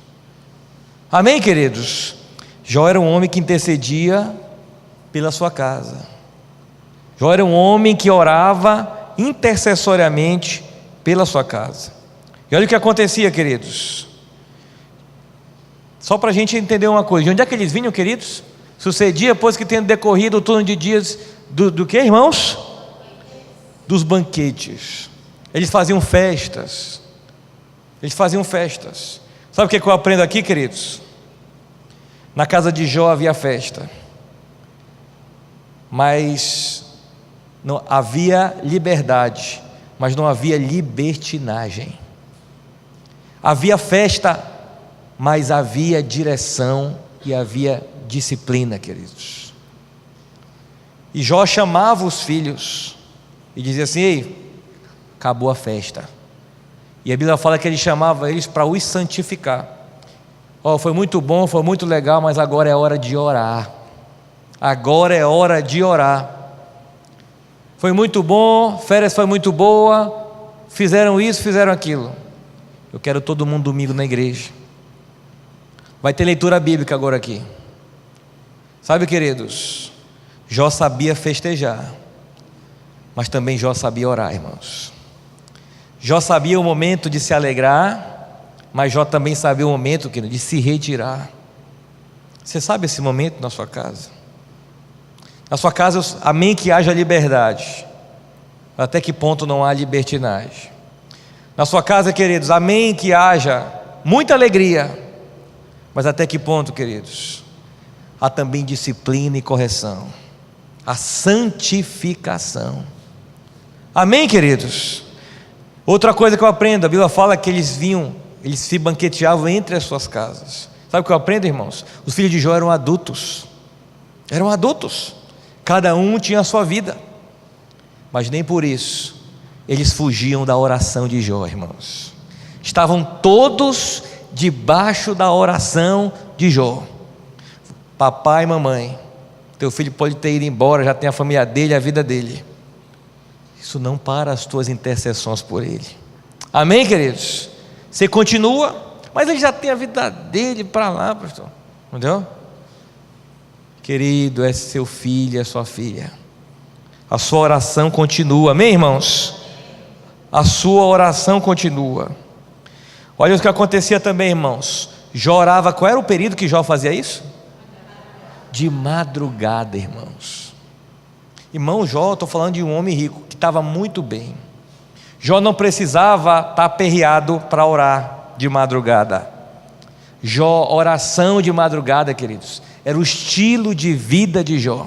Amém, queridos? Jó era um homem que intercedia pela sua casa. Jó era um homem que orava intercessoriamente pela sua casa. E olha o que acontecia, queridos. Só para a gente entender uma coisa: de onde é que eles vinham, queridos? Sucedia, pois, que tendo decorrido o turno de dias do que, irmãos? Dos banquetes. Eles faziam festas. Eles faziam festas. Sabe o que eu aprendo aqui, queridos? Na casa de Jó havia festa, mas não havia liberdade, mas não havia libertinagem. Havia festa, mas havia direção e havia disciplina, queridos. E Jó chamava os filhos e dizia assim: ei, acabou a festa. E a Bíblia fala que ele chamava eles para os santificar. Foi muito bom, foi muito legal, mas agora é hora de orar. Agora é hora de orar. Foi muito bom, férias foi muito boa, fizeram isso, fizeram aquilo. Eu quero todo mundo domingo na igreja. Vai ter leitura bíblica agora aqui. Sabe, queridos, Jó sabia festejar, mas também Jó sabia orar, irmãos. Jó sabia o momento de se alegrar, mas Jó também sabia o momento, querido, de se retirar. Você sabe esse momento na sua casa? Na sua casa, amém que haja liberdade, até que ponto não há libertinagem? Na sua casa, queridos, amém que haja muita alegria, mas até que ponto, queridos, há também disciplina e correção, a santificação. Amém, queridos? Outra coisa que eu aprendo, a Bíblia fala que eles se banqueteavam entre as suas casas. Sabe o que eu aprendo, irmãos? Os filhos de Jó eram adultos, cada um tinha a sua vida, mas nem por isso eles fugiam da oração de Jó, irmãos. Estavam todos debaixo da oração de Jó. Papai e mamãe, teu filho pode ter ido embora, já tem a família dele, a vida dele, isso não para as tuas intercessões por ele. Amém, queridos? Você continua, mas ele já tem a vida dele para lá, pastor, entendeu? Querido, é seu filho, é sua filha, a sua oração continua. Amém, irmãos? A sua oração continua. Olha o que acontecia também, irmãos. Jó orava, qual era o período que Jó fazia isso? De madrugada, irmãos. Irmão, Jó, estou falando de um homem rico que estava muito bem. Jó não precisava estar aperreado para orar de madrugada. Jó, oração de madrugada, queridos, era o estilo de vida de Jó.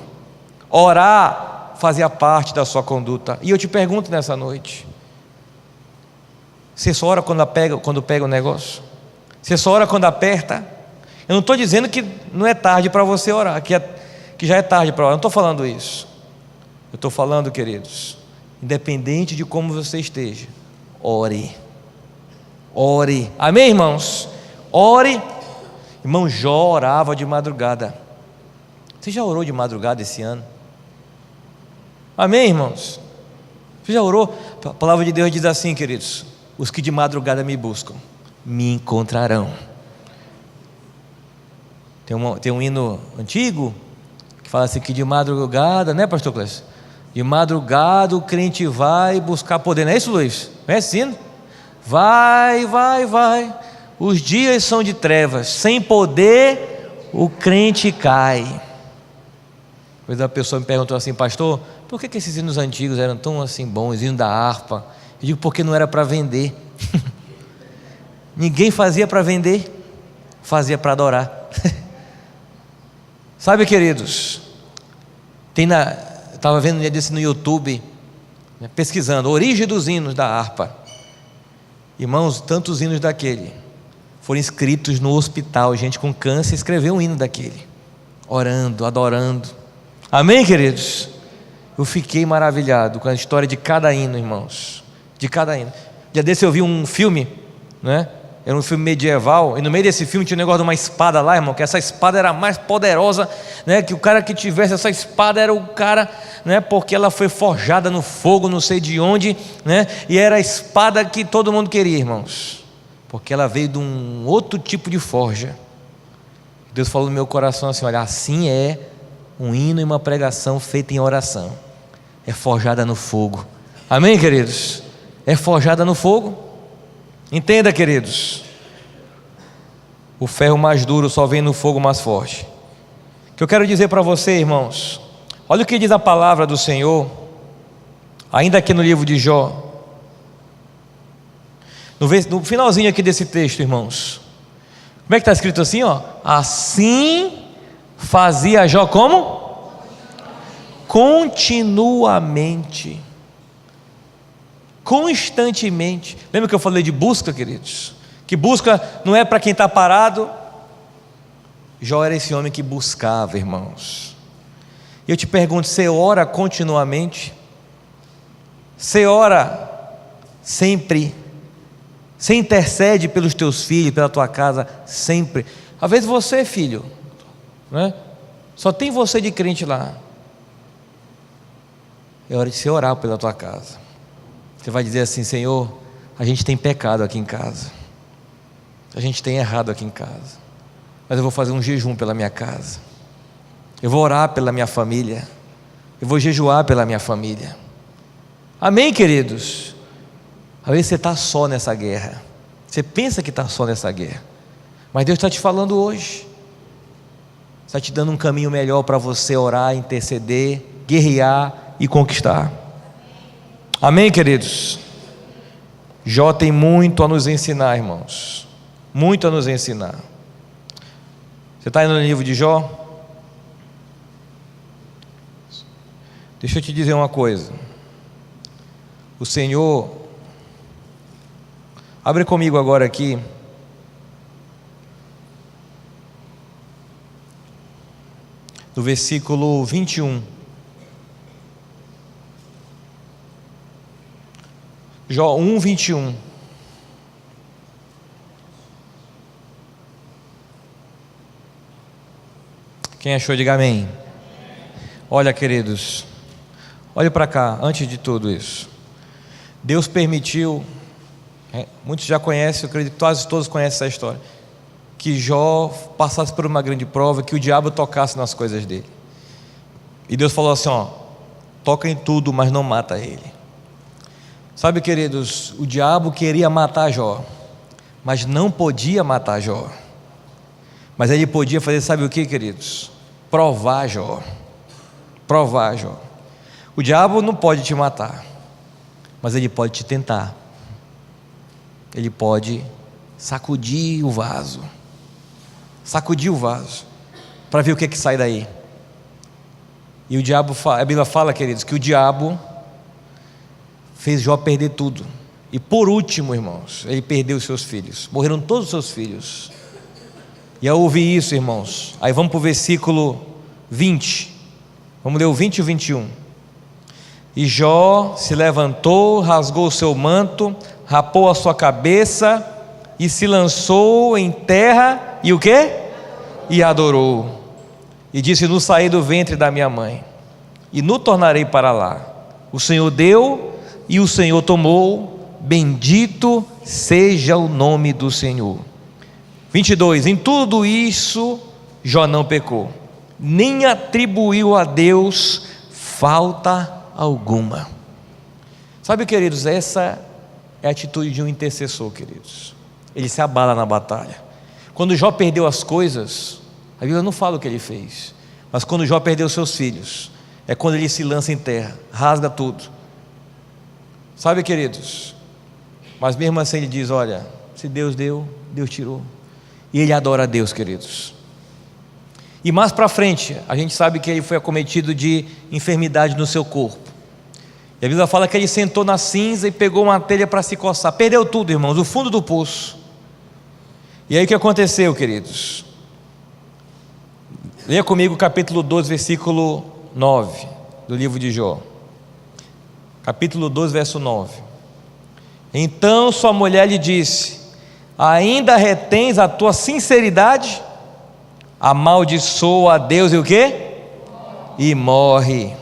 Orar fazia parte da sua conduta. E eu te pergunto nessa noite: você só ora quando pega o negócio? Você só ora quando aperta? Eu não estou dizendo que não é tarde para você orar, que já é tarde para orar, não estou falando isso. Eu estou falando, queridos, independente de como você esteja, ore. Ore, amém, irmãos? Ore. Irmão Jó orava de madrugada. Você já orou de madrugada esse ano? Amém, irmãos? Você já orou? A palavra de Deus diz assim, queridos: os que de madrugada me buscam, me encontrarão. Tem um hino antigo que fala assim, que de madrugada, né, pastor Clécio? De madrugada o crente vai buscar poder. Não é isso, Luiz? Não é assim? Vai, vai, vai. Os dias são de trevas, sem poder o crente cai. Depois a pessoa me perguntou assim, pastor, por que esses hinos antigos eram tão assim bons, hinos da harpa? Eu digo, porque não era para vender. Ninguém fazia para vender, fazia para adorar. Sabe, queridos, estava vendo um dia desse no YouTube, né, pesquisando, origem dos hinos da harpa. Irmãos, tantos hinos daquele foram escritos no hospital, gente com câncer escreveu um hino daquele, orando, adorando. Amém, queridos? Eu fiquei maravilhado com a história de cada hino, irmãos, de cada hino. Dia desse eu vi um filme, né? Era um filme medieval, e no meio desse filme tinha um negócio de uma espada lá, irmão, que essa espada era mais poderosa, né? Que o cara que tivesse essa espada era o cara, né? Porque ela foi forjada no fogo, não sei de onde, né? E era a espada que todo mundo queria, irmãos, porque ela veio de um outro tipo de forja. Deus falou no meu coração assim, olha, assim é um hino e uma pregação feita em oração, é forjada no fogo. Amém, queridos? É forjada no fogo. Entenda, queridos, o ferro mais duro só vem no fogo mais forte. O que eu quero dizer para você, irmãos, olha o que diz a palavra do Senhor, ainda aqui no livro de Jó, no finalzinho aqui desse texto, irmãos. Como é que está escrito assim, ó? Assim fazia Jó como? Continuamente, constantemente. Lembra que eu falei de busca, queridos? Que busca não é para quem está parado. Jó era esse homem que buscava, irmãos. E eu te pergunto, você ora continuamente? Você ora sempre? Você intercede pelos teus filhos, pela tua casa, sempre? Às vezes você, filho, né? Só tem você de crente lá. É hora de você orar pela tua casa. Você vai dizer assim, Senhor, a gente tem pecado aqui em casa, a gente tem errado aqui em casa, mas eu vou fazer um jejum pela minha casa, eu vou orar pela minha família, eu vou jejuar pela minha família. Amém, queridos? Às vezes você está só nessa guerra, você pensa que está só nessa guerra, mas Deus está te falando hoje, está te dando um caminho melhor para você orar, interceder, guerrear e conquistar. Amém, queridos? Jó tem muito a nos ensinar, irmãos, muito a nos ensinar. Você está indo no livro de Jó? Deixa eu te dizer uma coisa. O Senhor, abre comigo agora aqui, no versículo 21. Jó 1, 21. Quem achou, diga amém. Olha, queridos, olhe para cá, antes de tudo isso. Deus permitiu, muitos já conhecem, eu acredito que quase todos conhecem essa história, que Jó passasse por uma grande prova, que o diabo tocasse nas coisas dele. E Deus falou assim, ó, toca em tudo, mas não mata ele. Sabe, queridos, o diabo queria matar Jó, mas não podia matar Jó. Mas ele podia fazer, sabe o que, queridos? Provar Jó. Provar Jó. O diabo não pode te matar, mas ele pode te tentar. Ele pode sacudir o vaso. Sacudir o vaso, para ver o que é que sai daí. E o diabo, a Bíblia fala, queridos, que o diabo fez Jó perder tudo. E por último, irmãos, ele perdeu os seus filhos. Morreram todos os seus filhos. E ao ouvir isso, irmãos, aí vamos para o versículo 20, vamos ler o 20 e o 21. E Jó se levantou, rasgou o seu manto, rapou a sua cabeça e se lançou em terra, e o quê? E adorou, e disse: no saí do ventre da minha mãe, e no tornarei para lá. O Senhor deu e o Senhor tomou, bendito seja o nome do Senhor. 22, em tudo isso Jó não pecou, nem atribuiu a Deus falta alguma. Sabe, queridos, essa é a atitude de um intercessor, queridos. Ele se abala na batalha. Quando Jó perdeu as coisas, a Bíblia não fala o que ele fez, mas quando Jó perdeu seus filhos, é quando ele se lança em terra, rasga tudo. Sabe, queridos, mas mesmo assim ele diz: olha, se Deus deu, Deus tirou. E ele adora a Deus, queridos. E mais para frente, a gente sabe que ele foi acometido de enfermidade no seu corpo. E a Bíblia fala que ele sentou na cinza e pegou uma telha para se coçar. Perdeu tudo, irmãos, o fundo do poço. E aí o que aconteceu, queridos? Leia comigo o capítulo 12, versículo 9 do livro de Jó. Capítulo 12, verso 9. Então sua mulher lhe disse: ainda retens a tua sinceridade? Amaldiçoa a Deus e o quê? E morre.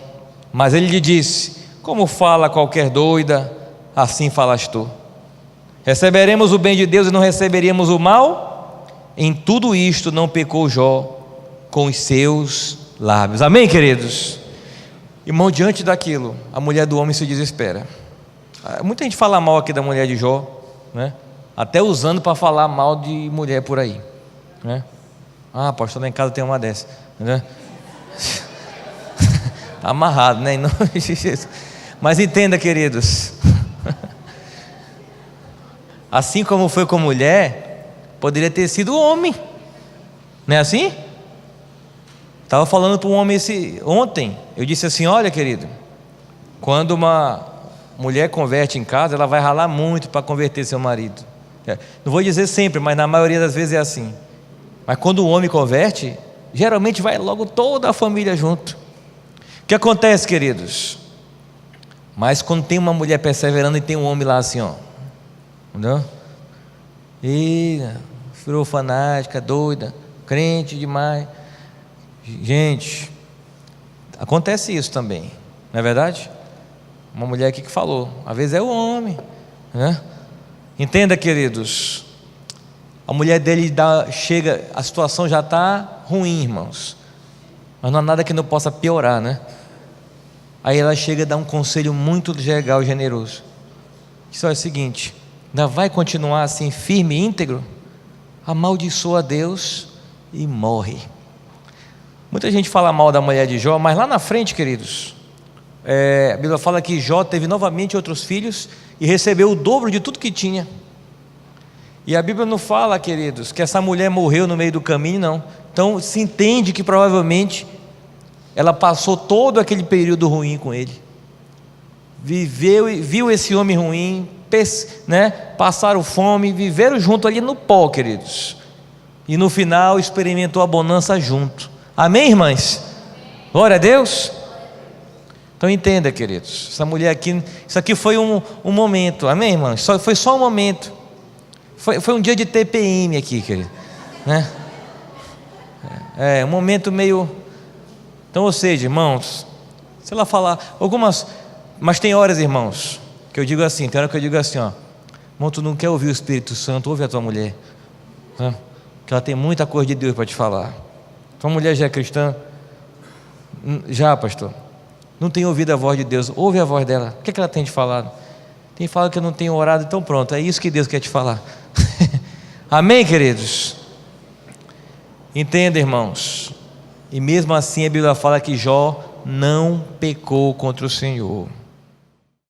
Mas ele lhe disse: como fala qualquer doida, assim falas tu. Receberemos o bem de Deus e não receberíamos o mal? Em tudo isto não pecou Jó com os seus lábios. Amém, queridos? Irmão, diante daquilo, a mulher do homem se desespera. Muita gente fala mal aqui da mulher de Jó, né? Até usando para falar mal de mulher por aí, né? Ah, pastor, lá em casa tem uma dessa, né? Está amarrado, né? Mas entenda, queridos, assim como foi com mulher, poderia ter sido homem, não é assim? Estava falando para um homem ontem, eu disse assim: olha, querido, quando uma mulher converte em casa, ela vai ralar muito para converter seu marido. Não vou dizer sempre, mas na maioria das vezes é assim. Mas quando o homem converte, geralmente vai logo toda a família junto. O que acontece, queridos? Mas quando tem uma mulher perseverando e tem um homem lá assim, ó, entendeu? E virou fanática, doida, crente demais. Gente, acontece isso também, não é verdade? Uma mulher aqui que falou, às vezes é o homem, né? Entenda, queridos, a mulher dele chega, a situação já está ruim, irmãos, mas não há nada que não possa piorar, né? Aí ela chega e dá um conselho muito legal, generoso. Diz: olha, é o seguinte, ainda vai continuar assim firme e íntegro? Amaldiçoa a Deus e morre. Muita gente fala mal da mulher de Jó, mas lá na frente, queridos, a Bíblia fala que Jó teve novamente outros filhos e recebeu o dobro de tudo que tinha. E a Bíblia não fala, queridos, que essa mulher morreu no meio do caminho, não. Então se entende que provavelmente ela passou todo aquele período ruim com ele, viu esse homem ruim, né? Passaram fome, viveram junto ali no pó, queridos, e no final experimentou a bonança junto. Amém, irmãs? Glória a Deus. Então entenda, queridos, essa mulher aqui, isso aqui foi um momento, amém, irmãos? Foi só um momento, foi um dia de TPM aqui, querido, né? Um momento meio. Então, ou seja, irmãos, se ela falar algumas, mas tem horas, irmãos, que eu digo assim, tem hora que eu digo assim, ó, irmão, tu não quer ouvir o Espírito Santo, ouve a tua mulher, né? Que ela tem muita coisa de Deus para te falar. Tua mulher já é cristã? Já, pastor. Não tem ouvido a voz de Deus, ouve a voz dela. O que é que ela tem te falado? Tem falado que eu não tenho orado, então pronto, é isso que Deus quer te falar. Amém, queridos? Entenda, irmãos. E mesmo assim a Bíblia fala que Jó não pecou contra o Senhor.